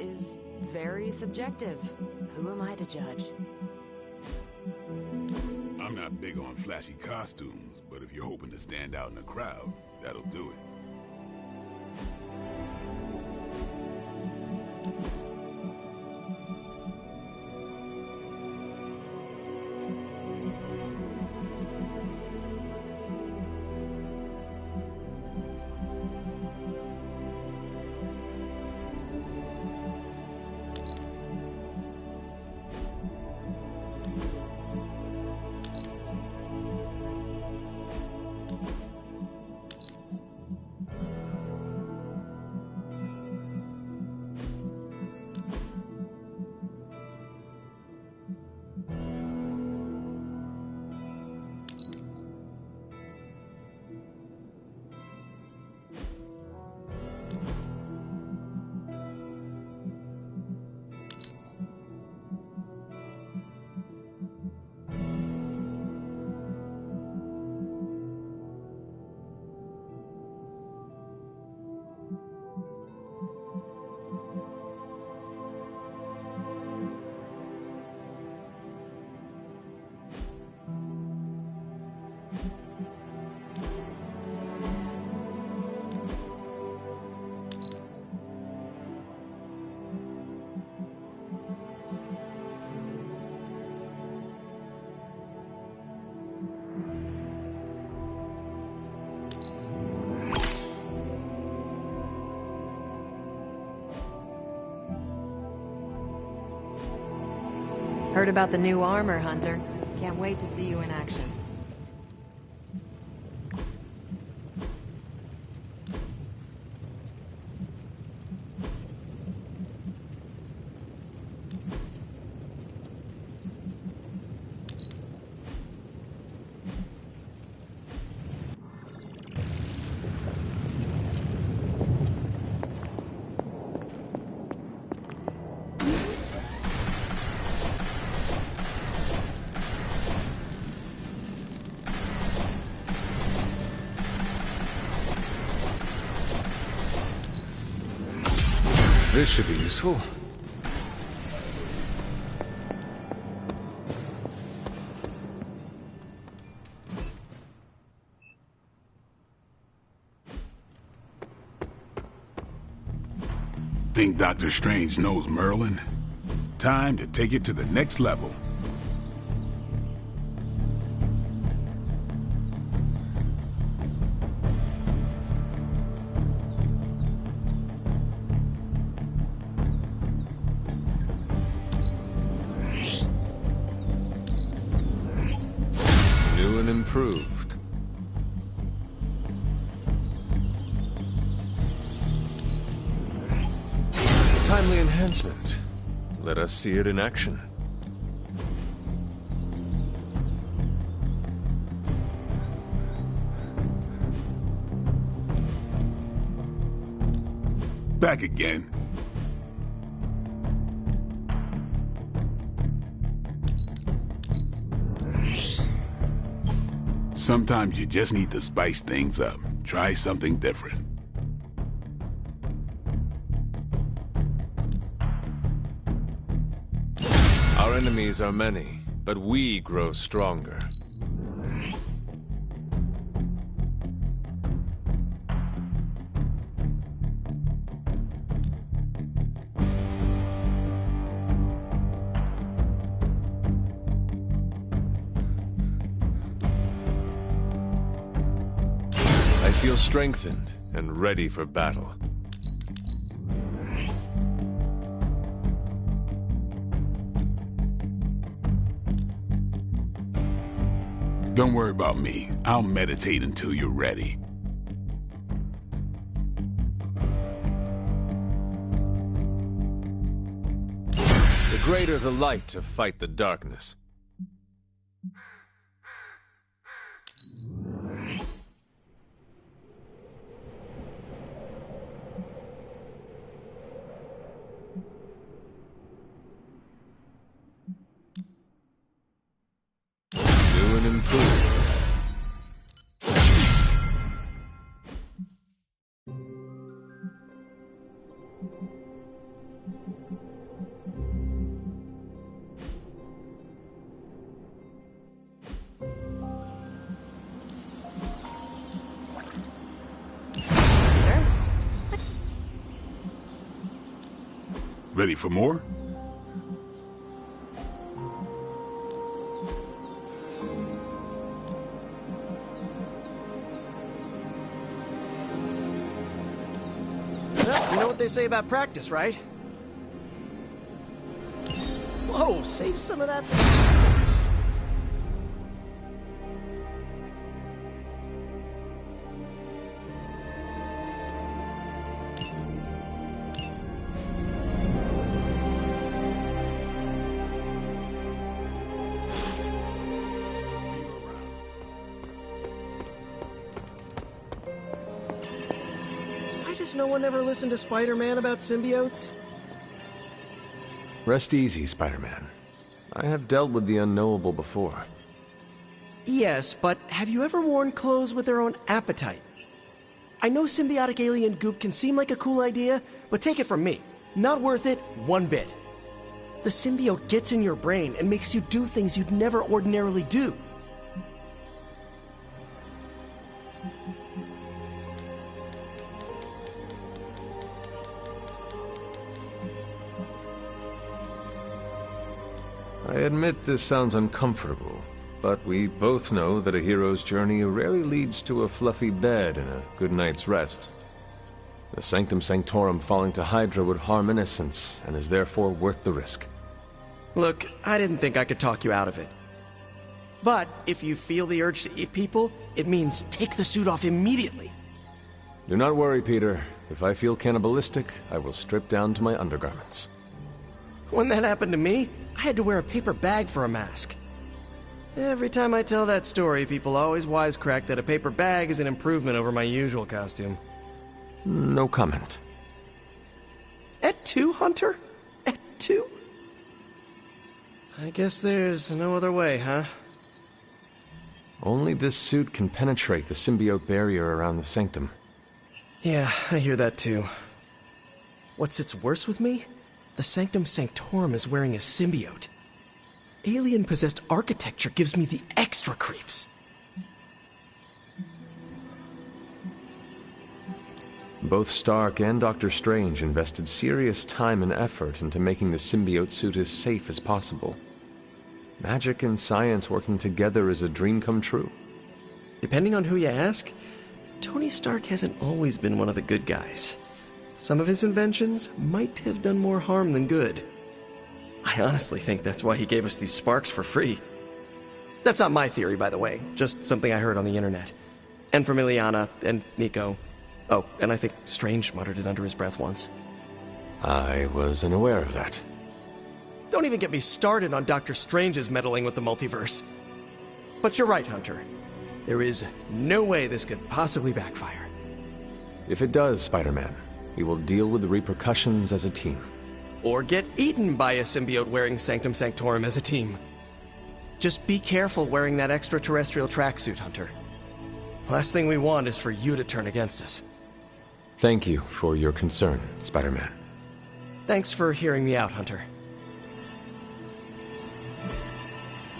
is very subjective. Who am I to judge? I'm not big on flashy costumes, but if you're hoping to stand out in a crowd, that'll do it. Heard about the new armor, Hunter. Can't wait to see you in action. This should be useful. Think Dr. Strange knows Merlin? Time to take it to the next level. New and improved. Timely enhancement. Let us see it in action. Back again. Sometimes you just need to spice things up. Try something different. Our enemies are many, but we grow stronger. I feel strengthened and ready for battle. Don't worry about me. I'll meditate until you're ready. The greater the light to fight the darkness. New and improved. Ready for more? Well, you know what they say about practice, right? Whoa, save some of that. Why does no one ever listen to Spider-Man about symbiotes? Rest easy, Spider-Man. I have dealt with the unknowable before. Yes, but have you ever worn clothes with their own appetite? I know symbiotic alien goop can seem like a cool idea, but take it from me. Not worth it one bit. The symbiote gets in your brain and makes you do things you'd never ordinarily do. I admit this sounds uncomfortable, but we both know that a hero's journey rarely leads to a fluffy bed and a good night's rest. The Sanctum Sanctorum falling to Hydra would harm innocence, and is therefore worth the risk. Look, I didn't think I could talk you out of it. But if you feel the urge to eat people, it means take the suit off immediately. Do not worry, Peter. If I feel cannibalistic, I will strip down to my undergarments. When that happened to me, I had to wear a paper bag for a mask. Every time I tell that story, people always wisecrack that a paper bag is an improvement over my usual costume. No comment. Et tu, Hunter? Et tu? I guess there's no other way, huh? Only this suit can penetrate the symbiote barrier around the sanctum. Yeah, I hear that too. What sits worse with me? The Sanctum Sanctorum is wearing a symbiote. Alien-possessed architecture gives me the extra creeps. Both Stark and Doctor Strange invested serious time and effort into making the symbiote suit as safe as possible. Magic and science working together is a dream come true. Depending on who you ask, Tony Stark hasn't always been one of the good guys. Some of his inventions might have done more harm than good. I honestly think that's why he gave us these sparks for free. That's not my theory, by the way, just something I heard on the internet. And from Illyana and Nico. Oh, and I think Strange muttered it under his breath once. I was unaware of that. Don't even get me started on Doctor Strange's meddling with the multiverse. But you're right, Hunter. There is no way this could possibly backfire. If it does, Spider-Man, we will deal with the repercussions as a team. Or get eaten by a symbiote wearing Sanctum Sanctorum as a team. Just be careful wearing that extraterrestrial tracksuit, Hunter. Last thing we want is for you to turn against us. Thank you for your concern, Spider-Man. Thanks for hearing me out, Hunter.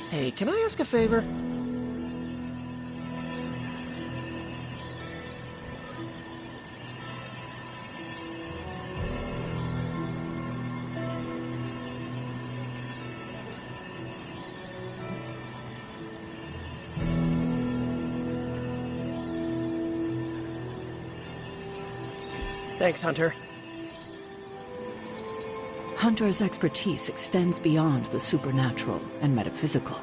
Hey, can I ask a favor? Thanks, Hunter. Hunter's expertise extends beyond the supernatural and metaphysical.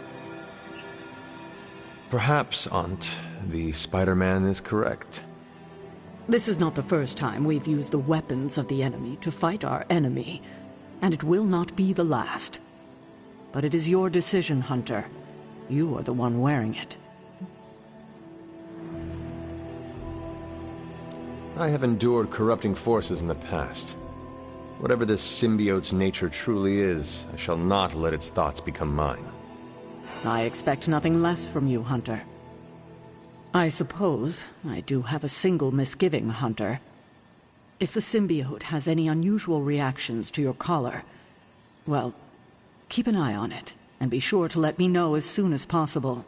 Perhaps, Aunt, the Spider-Man is correct. This is not the first time we've used the weapons of the enemy to fight our enemy, and it will not be the last. But it is your decision, Hunter. You are the one wearing it. I have endured corrupting forces in the past. Whatever this symbiote's nature truly is, I shall not let its thoughts become mine. I expect nothing less from you, Hunter. I suppose I do have a single misgiving, Hunter. If the symbiote has any unusual reactions to your collar, well, keep an eye on it, and be sure to let me know as soon as possible.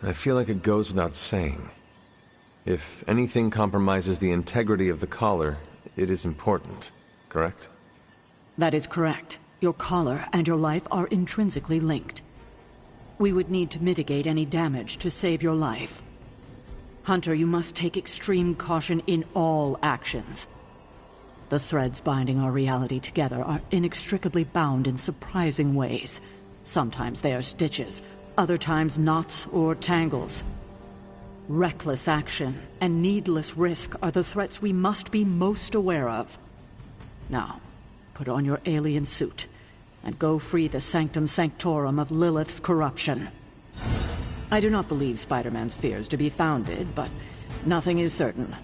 I feel like it goes without saying. If anything compromises the integrity of the collar, it is important, correct? That is correct. Your collar and your life are intrinsically linked. We would need to mitigate any damage to save your life. Hunter, you must take extreme caution in all actions. The threads binding our reality together are inextricably bound in surprising ways. Sometimes they are stitches, other times knots or tangles. Reckless action and needless risk are the threats we must be most aware of. Now, put on your alien suit and go free the Sanctum Sanctorum of Lilith's corruption. I do not believe Spider-Man's fears to be founded, but nothing is certain.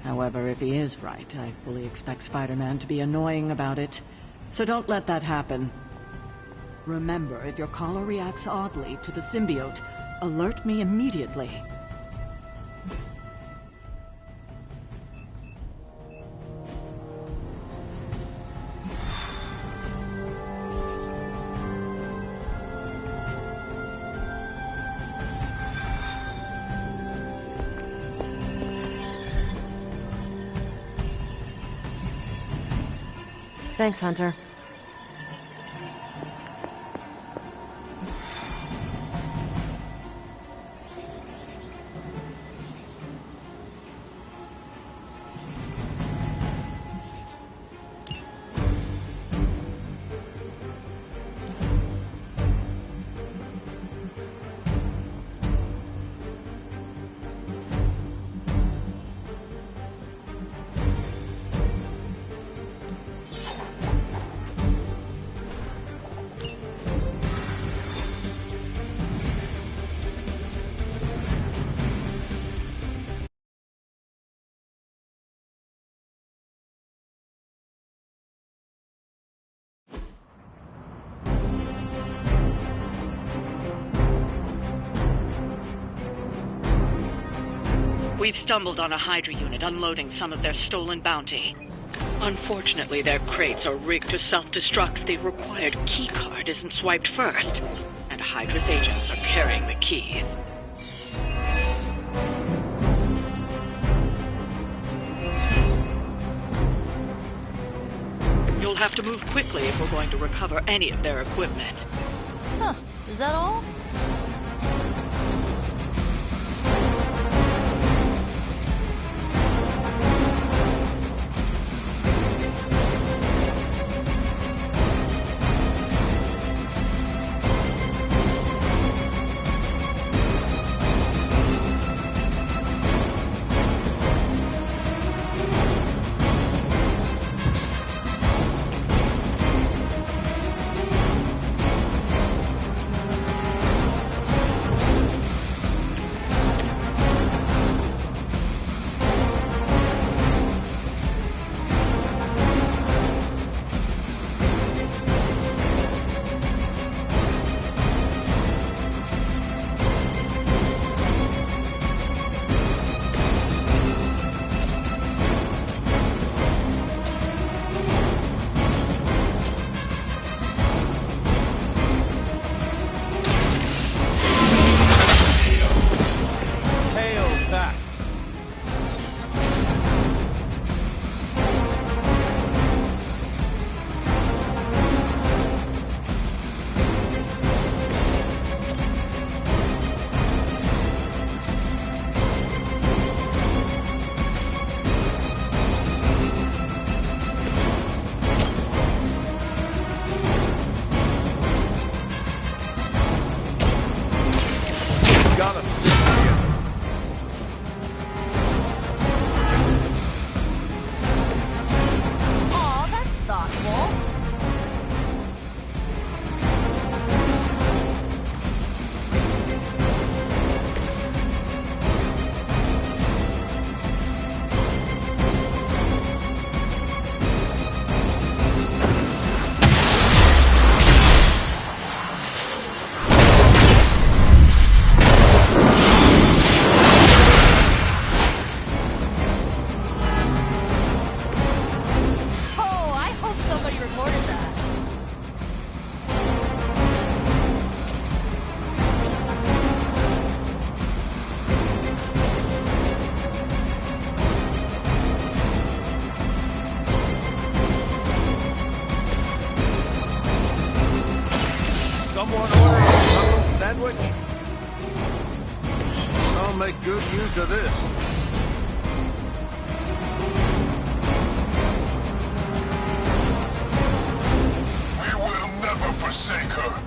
However, if he is right, I fully expect Spider-Man to be annoying about it. So don't let that happen. Remember, if your collar reacts oddly to the symbiote, alert me immediately. Thanks, Hunter. We've stumbled on a Hydra unit unloading some of their stolen bounty. Unfortunately, their crates are rigged to self-destruct if the required keycard isn't swiped first. And Hydra's agents are carrying the keys. You'll have to move quickly if we're going to recover any of their equipment. Huh. Is that all? sandwich? I'll make good use of this. We will never forsake her.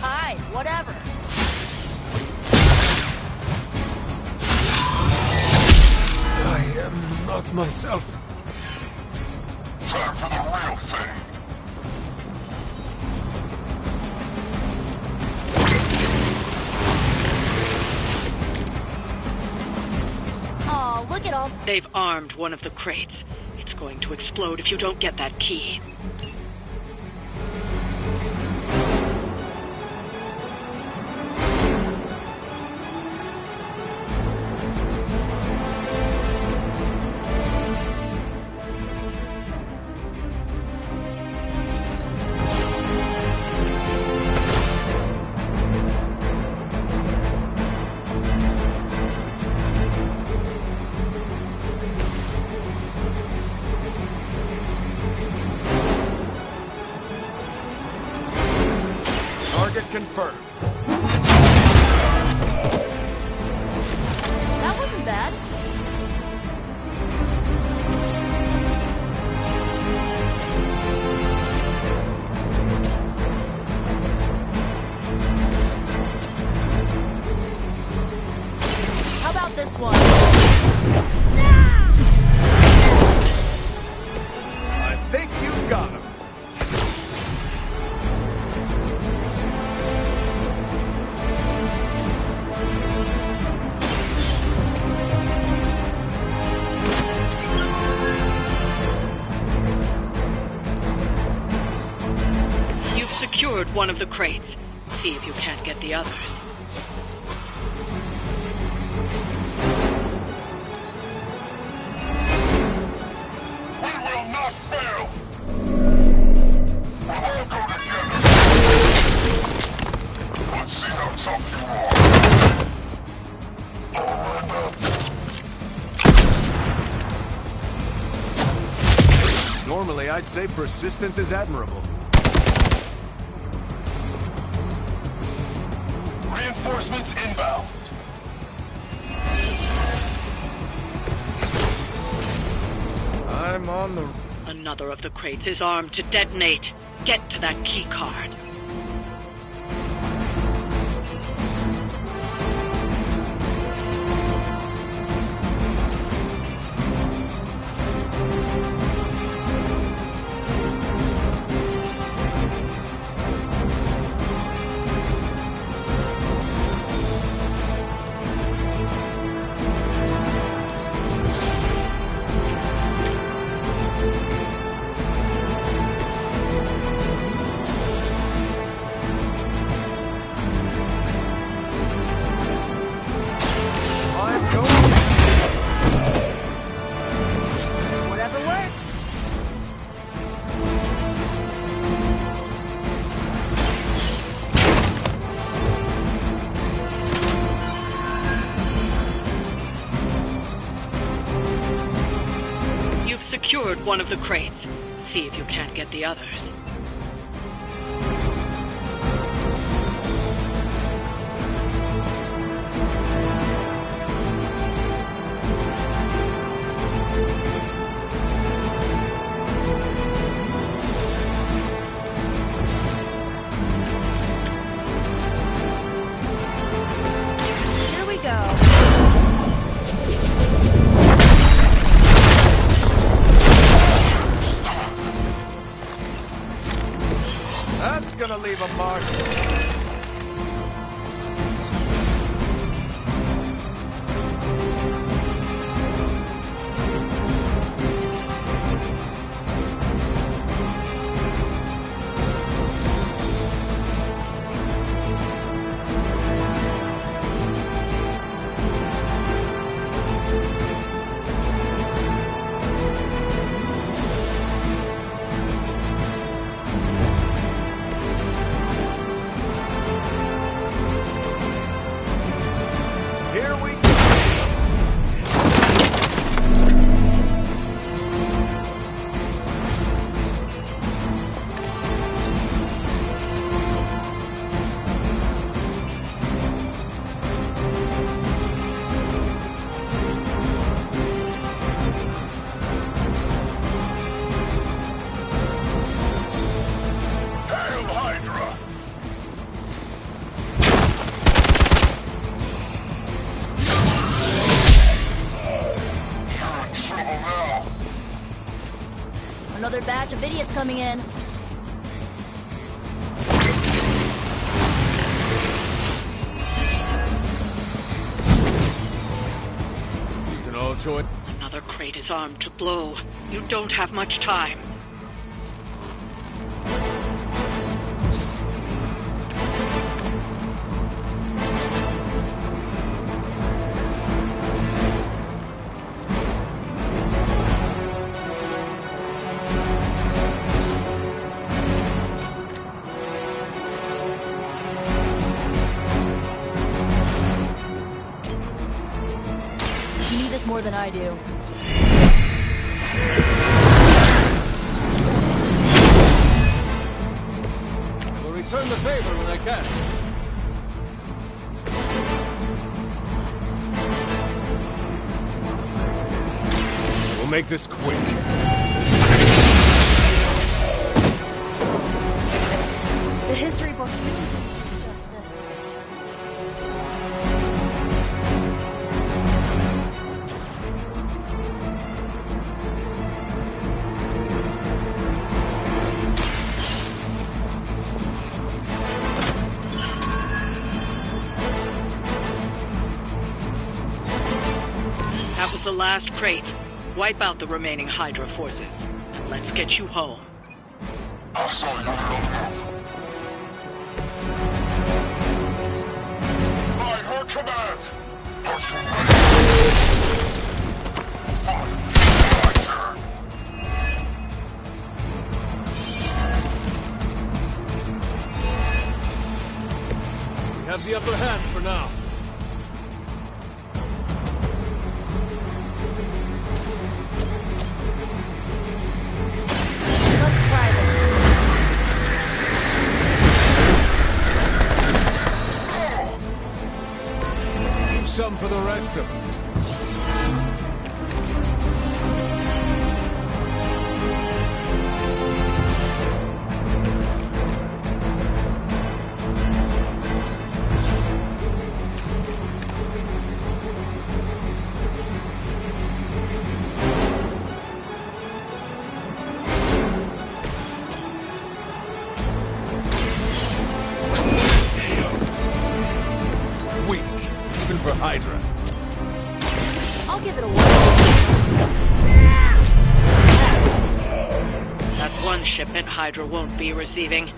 Hi, whatever. I am not myself. Time for the real thing. Aw, look at all... They've armed one of the crates. It's going to explode if you don't get that key. Target confirmed. That wasn't bad. How about this one? I think you got him. You've secured one of the crates. See if you can't get the others. We will not fail. We'll all go together. Let's see how tough you are. All lined up. Normally, I'd say persistence is admirable. Reinforcements inbound. I'm on the... Another of the crates is armed to detonate. Get to that key card. I'm going... Whatever works. You've secured one of the crates. See if you can't get the others. Here we go. That's gonna leave a mark. Another batch of idiots coming in. You can all join. Another crate is armed to blow. You don't have much time. You need this more than I do. I will return the favor when I can. We'll make this quick. The history books really do justice. That was the last crate. Wipe out the remaining Hydra forces, and let's get you home. Hostile unit on move. By her command. Fine. My turn. We have the upper hand for now. Let's try this. Leave some for the rest of us. Weak, even for Hydra. I'll give it a whirl. That's one shipment Hydra won't be receiving.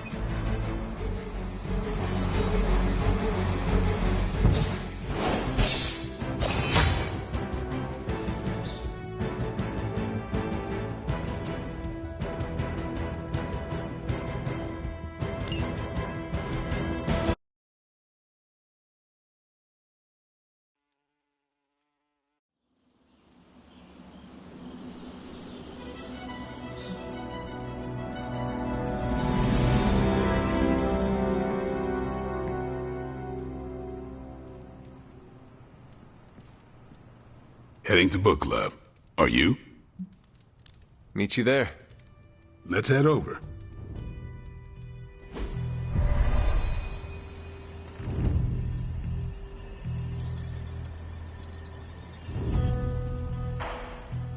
Heading to book club. Are you? Meet you there. Let's head over.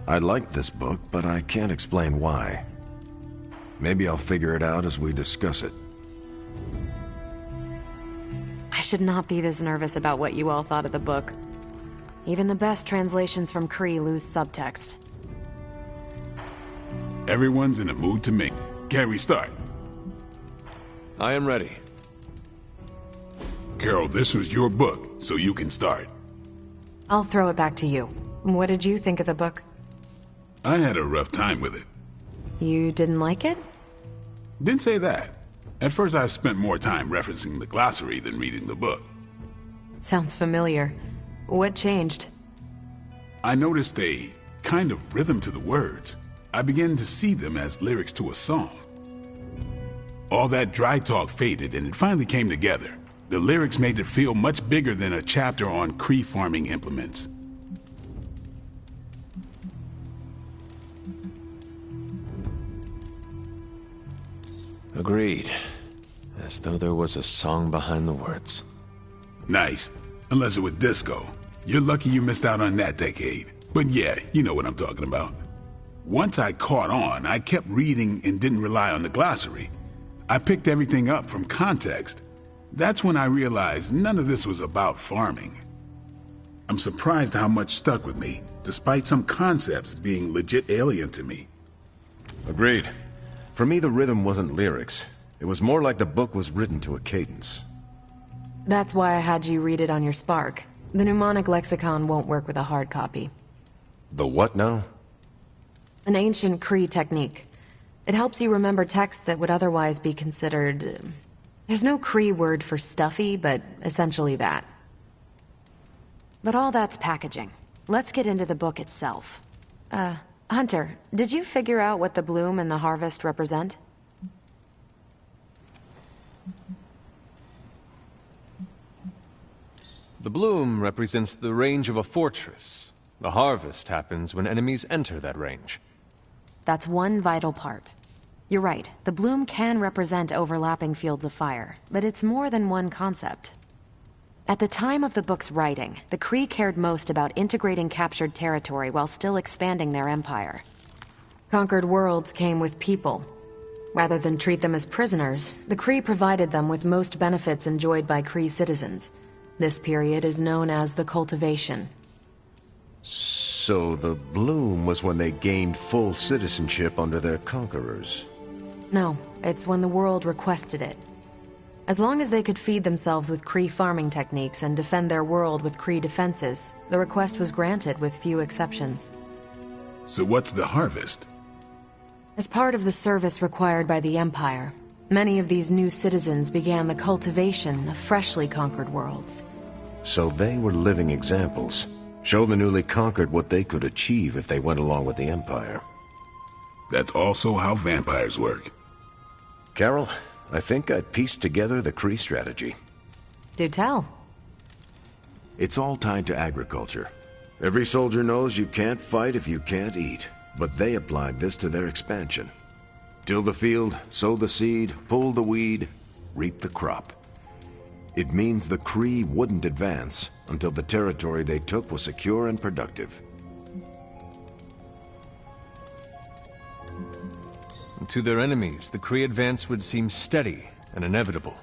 I like this book, but I can't explain why. Maybe I'll figure it out as we discuss it. I should not be this nervous about what you all thought of the book. Even the best translations from Kree lose subtext. Everyone's in a mood to make. Can we start? I am ready. Carol, this was your book, so you can start. I'll throw it back to you. What did you think of the book? I had a rough time with it. You didn't like it? Didn't say that. At first I spent more time referencing the glossary than reading the book. Sounds familiar. What changed? I noticed a kind of rhythm to the words. I began to see them as lyrics to a song. All that dry talk faded and it finally came together. The lyrics made it feel much bigger than a chapter on Kree farming implements. Agreed. As though there was a song behind the words. Nice. Unless it was disco. You're lucky you missed out on that decade. But yeah, you know what I'm talking about. Once I caught on, I kept reading and didn't rely on the glossary. I picked everything up from context. That's when I realized none of this was about farming. I'm surprised how much stuck with me, despite some concepts being legit alien to me. Agreed. For me, the rhythm wasn't lyrics. It was more like the book was written to a cadence. That's why I had you read it on your Spark. The mnemonic lexicon won't work with a hard copy. The what now? An ancient Kree technique. It helps you remember texts that would otherwise be considered... There's no Kree word for stuffy, but essentially that. But all that's packaging. Let's get into the book itself. Hunter, did you figure out what the bloom and the harvest represent? The bloom represents the range of a fortress. The harvest happens when enemies enter that range. That's one vital part. You're right, the bloom can represent overlapping fields of fire, but it's more than one concept. At the time of the book's writing, the Kree cared most about integrating captured territory while still expanding their empire. Conquered worlds came with people. Rather than treat them as prisoners, the Kree provided them with most benefits enjoyed by Kree citizens. This period is known as the Cultivation. So the bloom was when they gained full citizenship under their conquerors. No, it's when the world requested it. As long as they could feed themselves with Kree farming techniques and defend their world with Kree defenses, the request was granted with few exceptions. So what's the harvest? As part of the service required by the Empire, many of these new citizens began the cultivation of freshly conquered worlds. So they were living examples. Show the newly conquered what they could achieve if they went along with the Empire. That's also how vampires work. Carol, I think I pieced together the Kree strategy. Do tell. It's all tied to agriculture. Every soldier knows you can't fight if you can't eat, but they applied this to their expansion. Till the field, sow the seed, pull the weed, reap the crop. It means the Kree wouldn't advance until the territory they took was secure and productive. To their enemies, the Kree advance would seem steady and inevitable.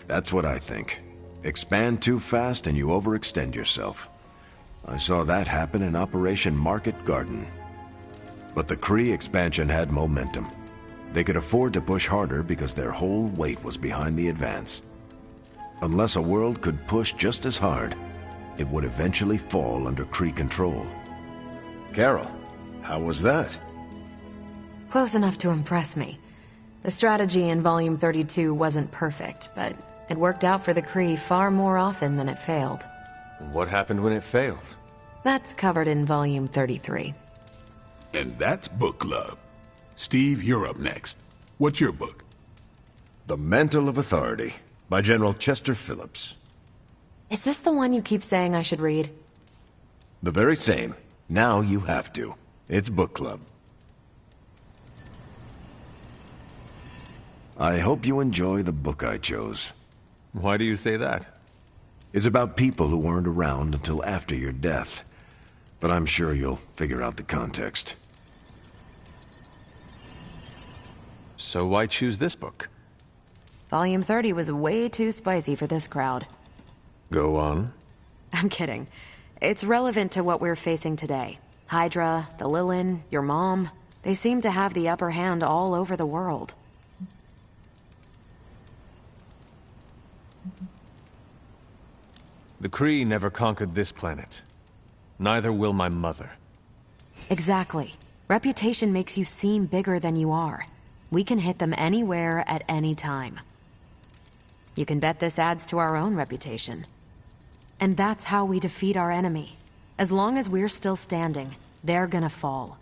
That's what I think. Expand too fast and you overextend yourself. I saw that happen in Operation Market Garden. But the Kree expansion had momentum. They could afford to push harder because their whole weight was behind the advance. Unless a world could push just as hard, it would eventually fall under Kree control. Carol, how was that? Close enough to impress me. The strategy in Volume 32 wasn't perfect, but it worked out for the Kree far more often than it failed. What happened when it failed? That's covered in Volume 33. And that's Book Club. Steve, you're up next. What's your book? The Mantle of Authority, by General Chester Phillips. Is this the one you keep saying I should read? The very same. Now you have to. It's Book Club. I hope you enjoy the book I chose. Why do you say that? It's about people who weren't around until after your death. But I'm sure you'll figure out the context. So why choose this book? Volume 30 was way too spicy for this crowd. Go on. I'm kidding. It's relevant to what we're facing today. Hydra, the Lilin, your mom, they seem to have the upper hand all over the world. The Kree never conquered this planet. Neither will my mother. Exactly. Reputation makes you seem bigger than you are. We can hit them anywhere at any time. You can bet this adds to our own reputation. And that's how we defeat our enemy. As long as we're still standing, they're gonna fall.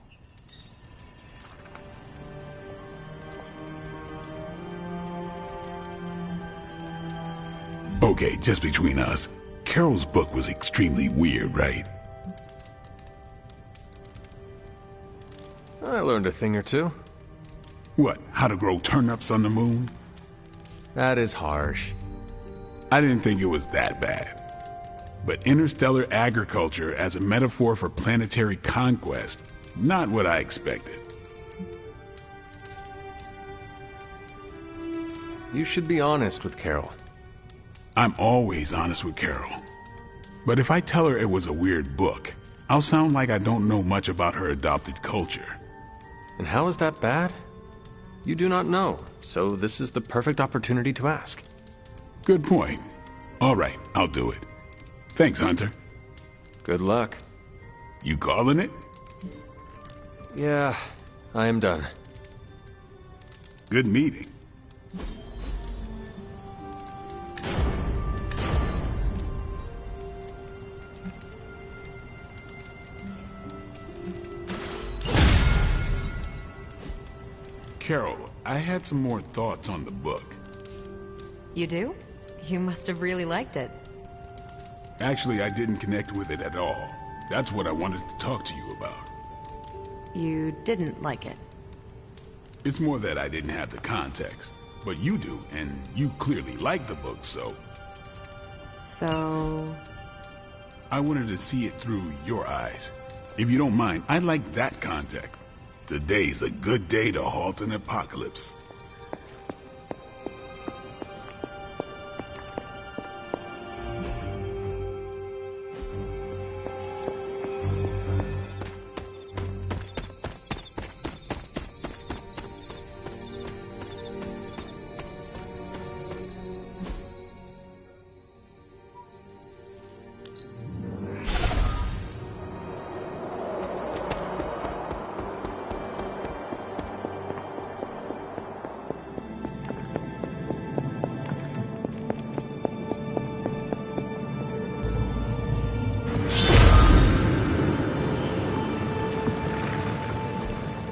Okay, just between us. Carol's book was extremely weird, right? I learned a thing or two. What, how to grow turnips on the moon? That is harsh. I didn't think it was that bad. But interstellar agriculture as a metaphor for planetary conquest, Not what I expected. You should be honest with Carol. I'm always honest with Carol. But if I tell her it was a weird book, I'll sound like I don't know much about her adopted culture. And how is that bad? You do not know, so this is the perfect opportunity to ask. Good point. All right, I'll do it. Thanks, Hunter. Good luck. You calling it? Yeah, I am done. Good meeting. Carol, I had some more thoughts on the book. You do? You must have really liked it. Actually, I didn't connect with it at all. That's what I wanted to talk to you about. You didn't like it? It's more that I didn't have the context. But you do, and you clearly like the book, so... So... I wanted to see it through your eyes. If you don't mind, I'd like that context. Today's a good day to halt an apocalypse.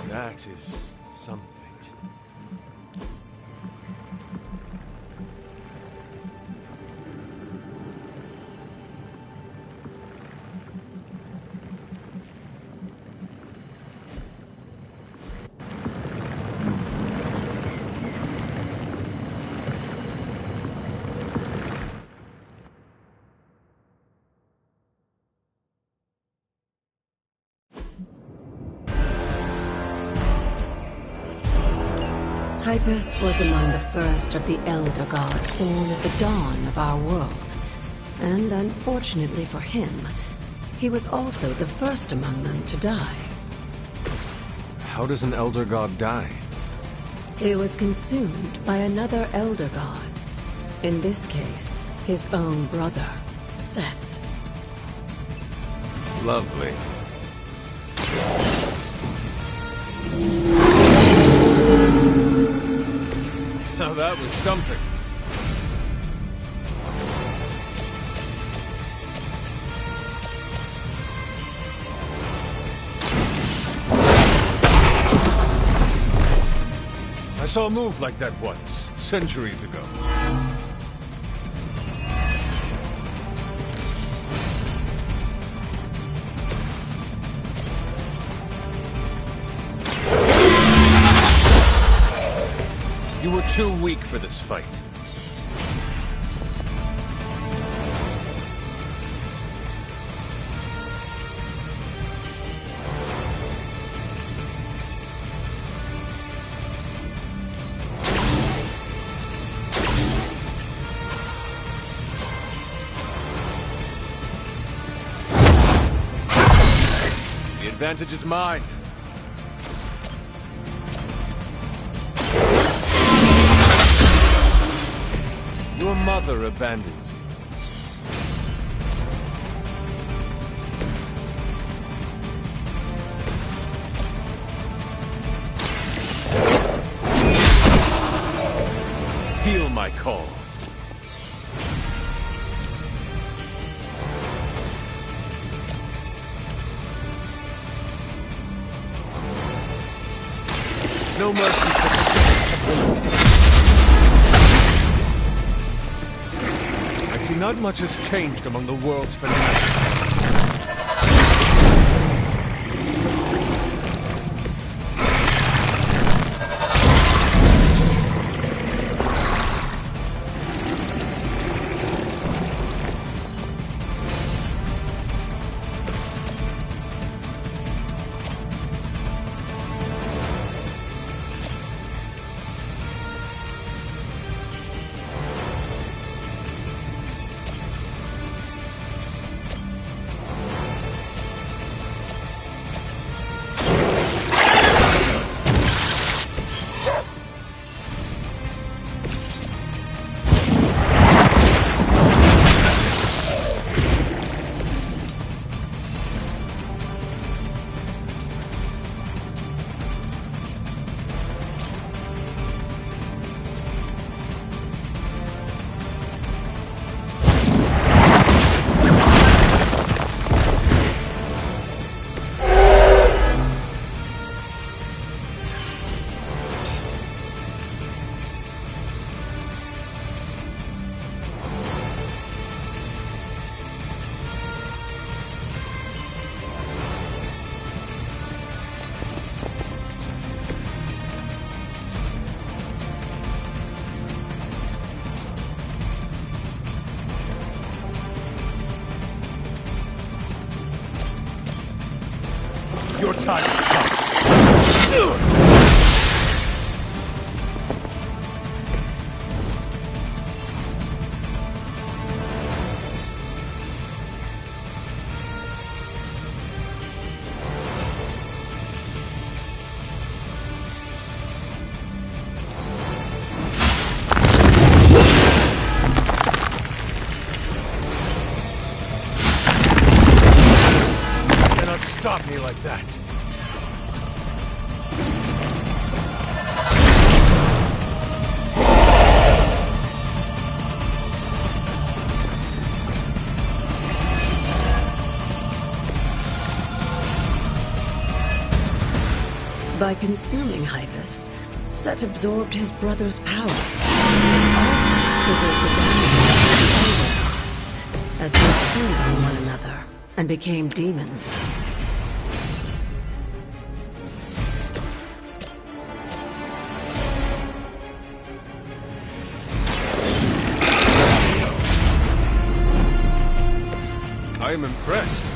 That is something. Hypus was among the first of the Elder Gods born at the dawn of our world. And unfortunately for him, he was also the first among them to die. How does an Elder God die? He was consumed by another Elder God. In this case, his own brother, Set. Lovely. Now that was something. I saw a move like that once, centuries ago. You were too weak for this fight. The advantage is mine. Your mother abandons you. Feel my call. No mercy for the I see not much has changed among the world's fanatics. Your time has come. Stop me like that. By consuming Hypus, Set absorbed his brother's power, and also triggered the damage of the Elder Gods, as they turned on one another and became demons. I am impressed.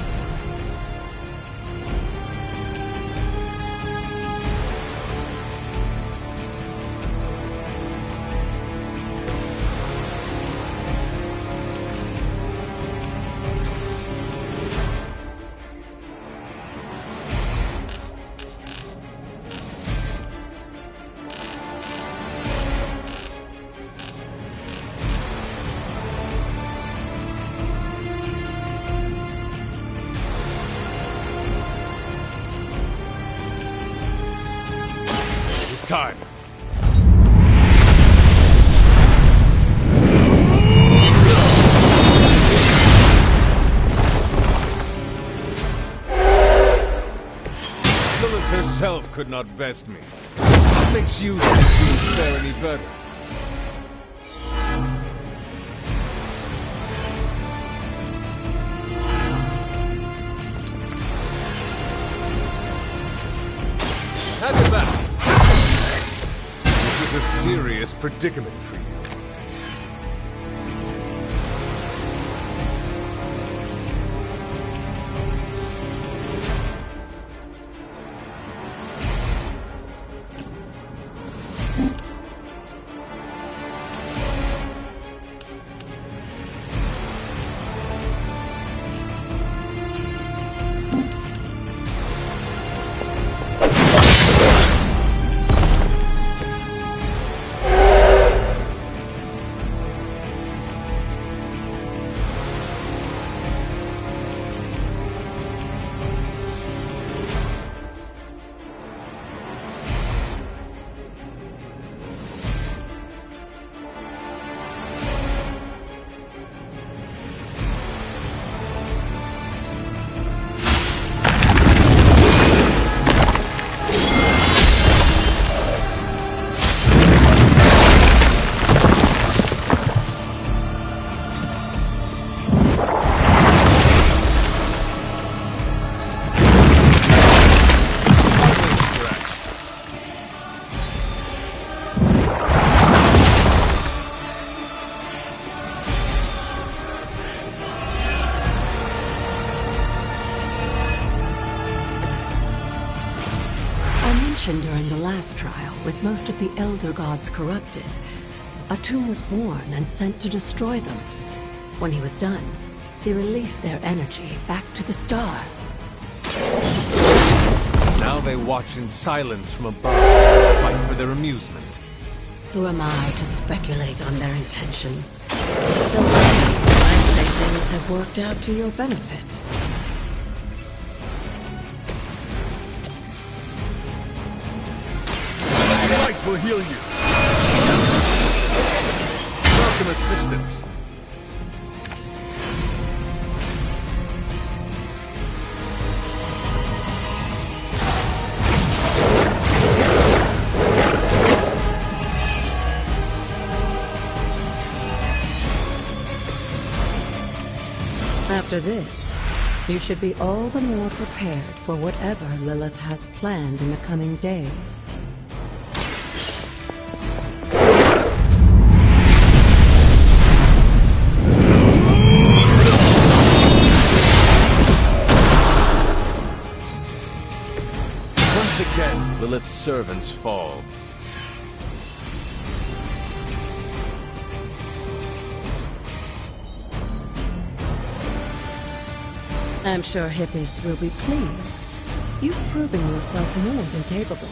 Time. Lilith herself could not best me. What makes you think you fare any better? Have it back. This is a serious predicament for you. During the last trial, with most of the Elder Gods corrupted, Atum was born and sent to destroy them. When he was done, he released their energy back to the stars. Now they watch in silence from above to fight for their amusement. Who am I to speculate on their intentions? So I'd say things have worked out to your benefit. Light will heal you. Welcome assistance. After this, you should be all the more prepared for whatever Lilith has planned in the coming days. Lilith's servants fall. I'm sure Hippis will be pleased. You've proven yourself more than capable.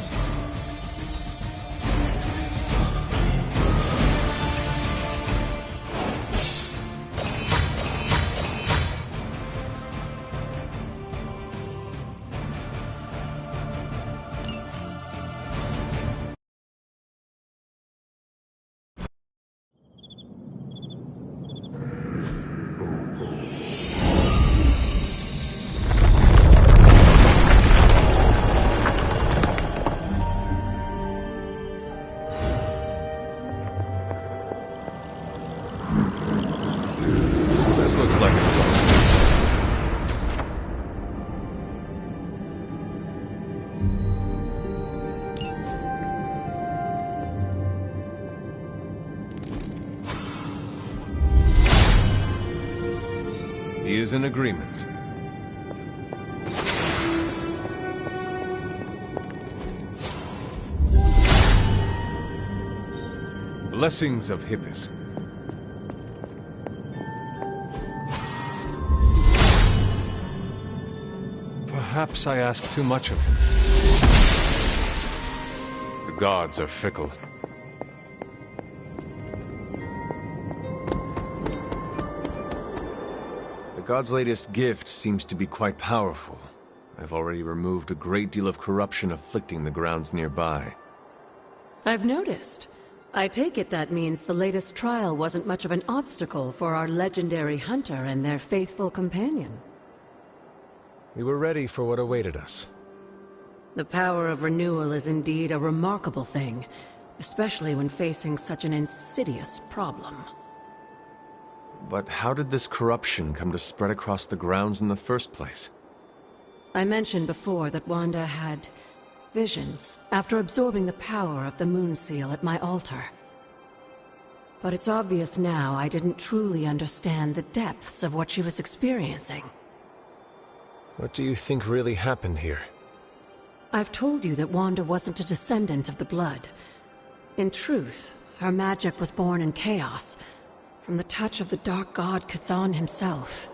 This looks like a close. He is in agreement. Blessings of Hippis. Perhaps I ask too much of him. The gods are fickle. The gods' latest gift seems to be quite powerful. I've already removed a great deal of corruption afflicting the grounds nearby. I've noticed. I take it that means the latest trial wasn't much of an obstacle for our legendary hunter and their faithful companion. We were ready for what awaited us. The power of renewal is indeed a remarkable thing, especially when facing such an insidious problem. But how did this corruption come to spread across the grounds in the first place? I mentioned before that Wanda had visions after absorbing the power of the Moon Seal at my altar. But it's obvious now I didn't truly understand the depths of what she was experiencing. What do you think really happened here? I've told you that Wanda wasn't a descendant of the Blood. In truth, her magic was born in chaos, from the touch of the Dark God Chthon himself.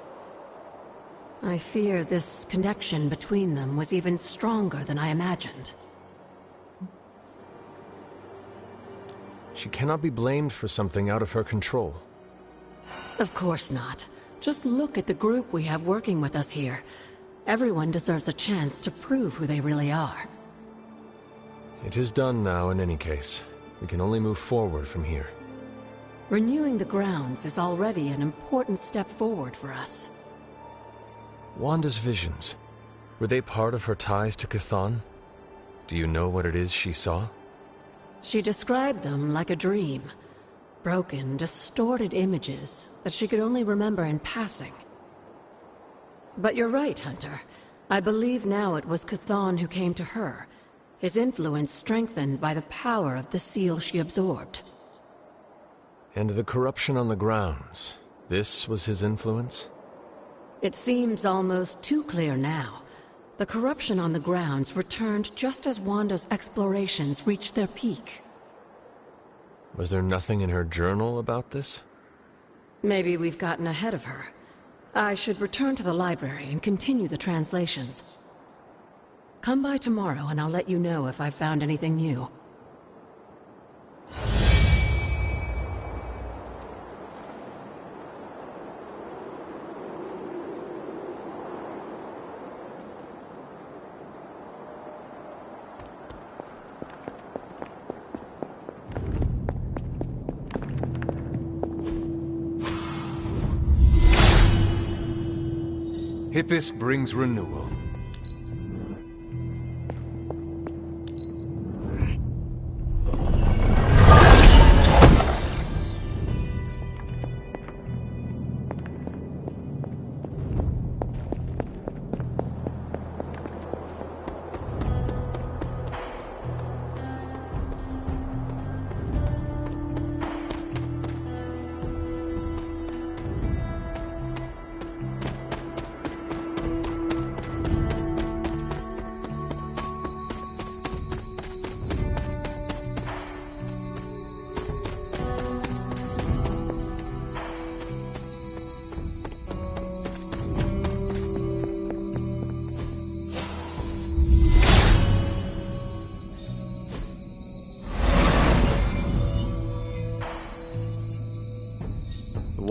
I fear this connection between them was even stronger than I imagined. She cannot be blamed for something out of her control. Of course not. Just look at the group we have working with us here. Everyone deserves a chance to prove who they really are. It is done now in any case. We can only move forward from here. Renewing the grounds is already an important step forward for us. Wanda's visions, were they part of her ties to Chthon? Do you know what it is she saw? She described them like a dream. Broken, distorted images that she could only remember in passing. But you're right, Hunter. I believe now it was Chthon who came to her, his influence strengthened by the power of the seal she absorbed. And the corruption on the grounds, this was his influence? It seems almost too clear now. The corruption on the grounds returned just as Wanda's explorations reached their peak. Was there nothing in her journal about this? Maybe we've gotten ahead of her. I should return to the library and continue the translations. Come by tomorrow and I'll let you know if I've found anything new. Hippis brings renewal.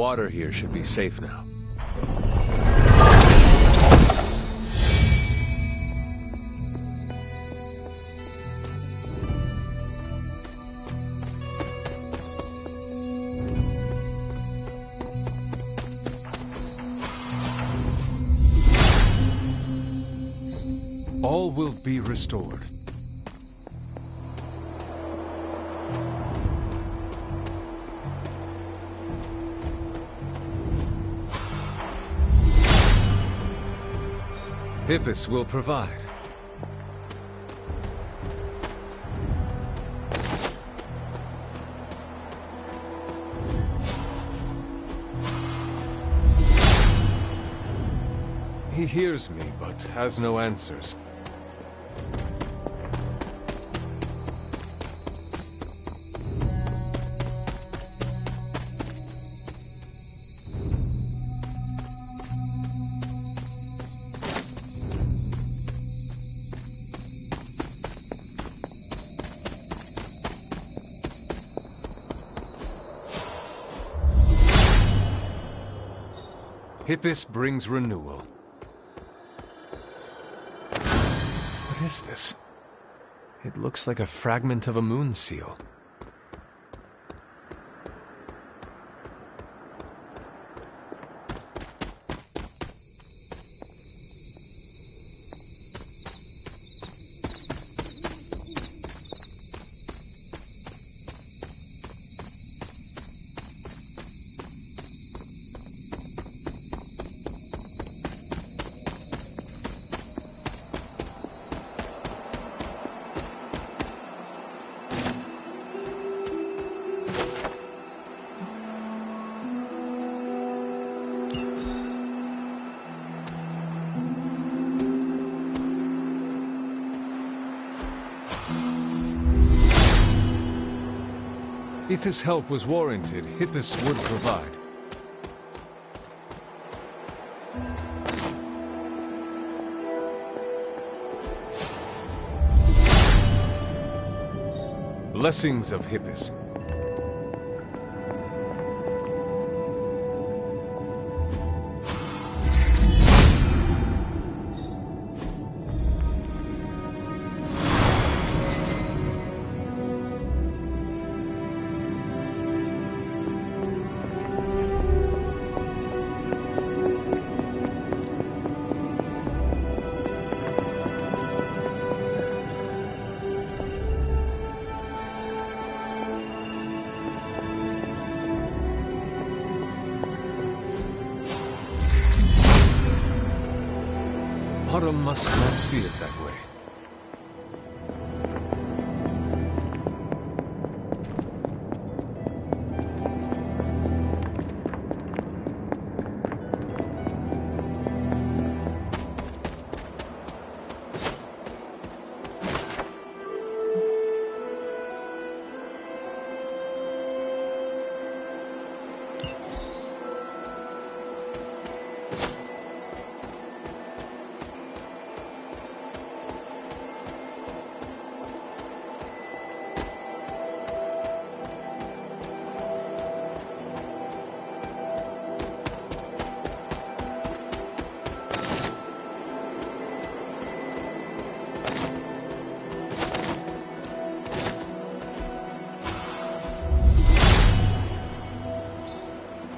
water here should be safe now. All will be restored. Hippus will provide. He hears me, but has no answers. Hippus brings renewal. What is this? It looks like a fragment of a moon seal. If his help was warranted, Hippus would provide. Blessings of Hippus. Autumn must not see it that way.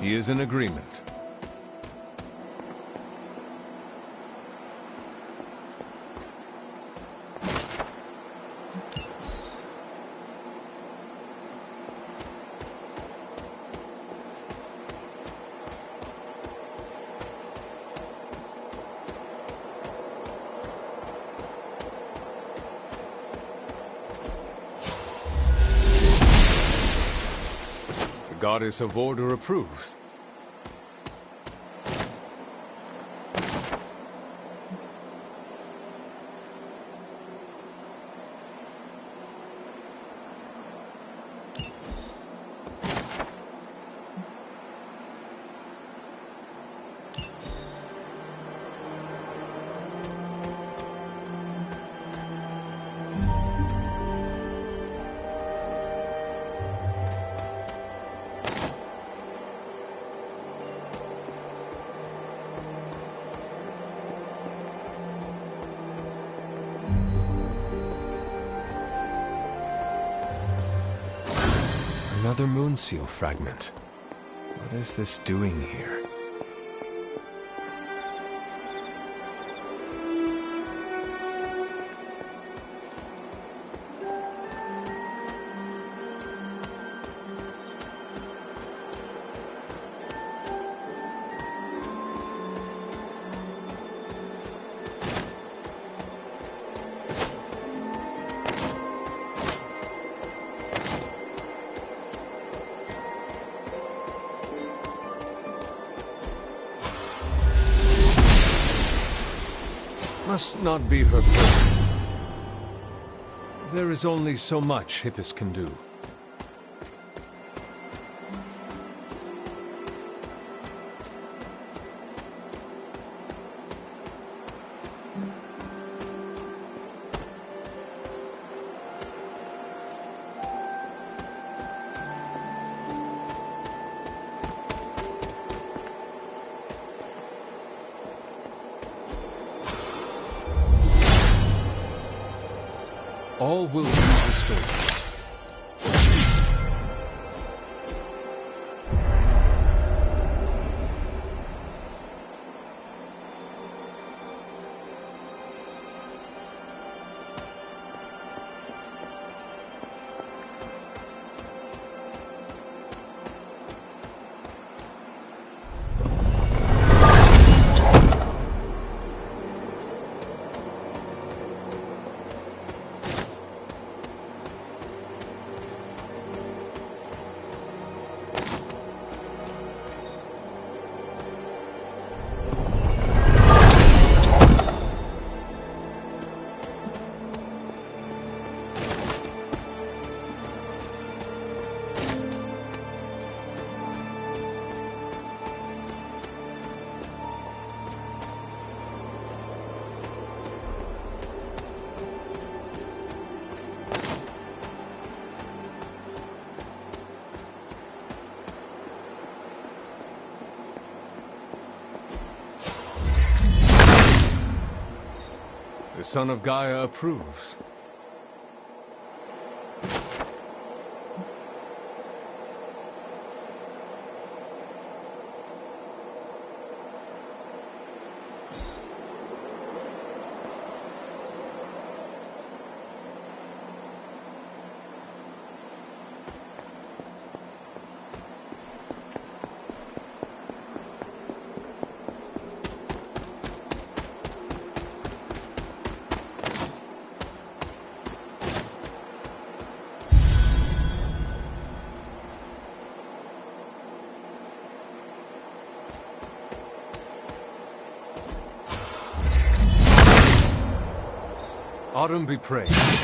He is in agreement. The Goddess of Order approves. Another moon seal fragment. What is this doing here? Must not be her plan. There is only so much Hippus can do. All will be restored. The son of Gaia approves. Autumn be praised.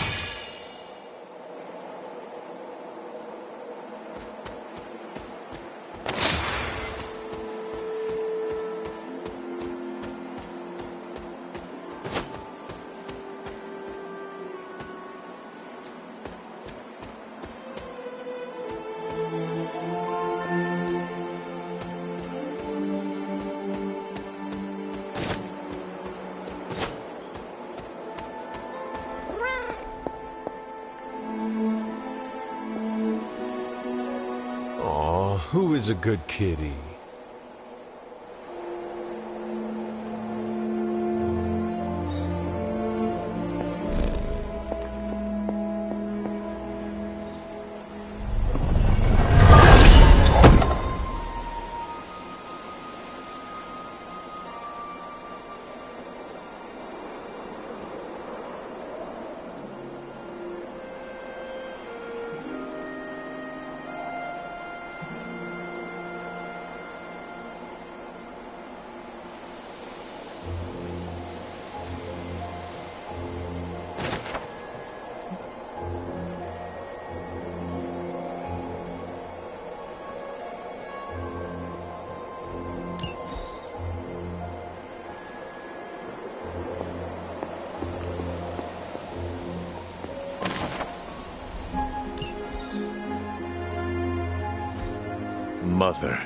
Who is a good kitty? Mother.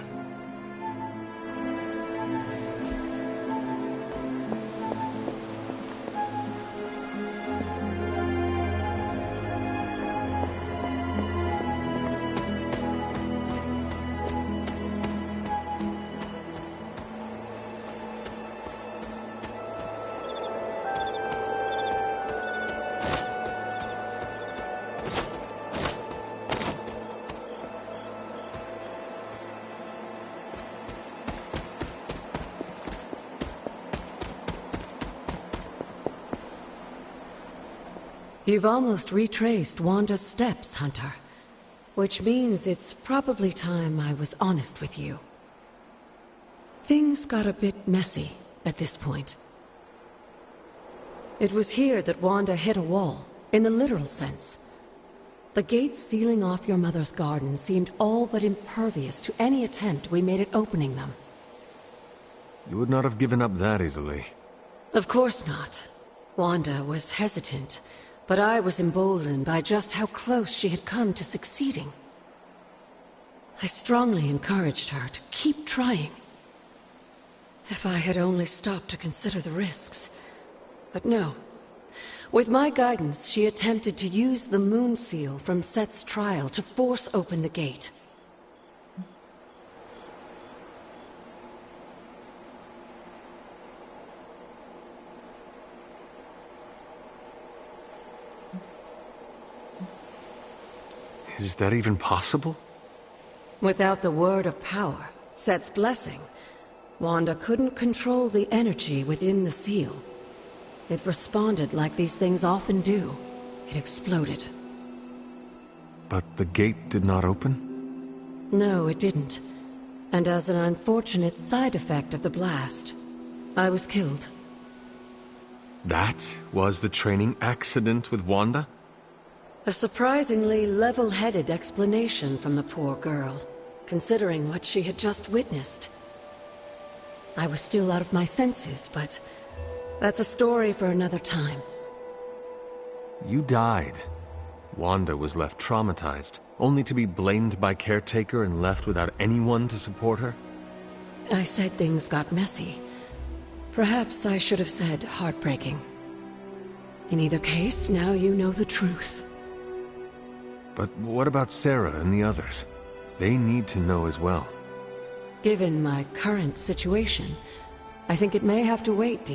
You've almost retraced Wanda's steps, Hunter. Which means it's probably time I was honest with you. Things got a bit messy at this point. It was here that Wanda hit a wall, in the literal sense. The gates sealing off your mother's garden seemed all but impervious to any attempt we made at opening them. You would not have given up that easily. Of course not. Wanda was hesitant, but I was emboldened by just how close she had come to succeeding. I strongly encouraged her to keep trying. If I had only stopped to consider the risks. But no. With my guidance, she attempted to use the moon seal from Set's trial to force open the gate. Is that even possible? Without the word of power, Set's blessing, Wanda couldn't control the energy within the seal. It responded like these things often do. It exploded. But the gate did not open? No, it didn't. And as an unfortunate side effect of the blast, I was killed. That was the training accident with Wanda? A surprisingly level-headed explanation from the poor girl, considering what she had just witnessed. I was still out of my senses, but that's a story for another time. You died. Wanda was left traumatized, only to be blamed by Caretaker and left without anyone to support her? I said things got messy. Perhaps I should have said heartbreaking. In either case, now you know the truth. But what about Sarah and the others? They need to know as well. Given my current situation, I think it may have to wait, dear.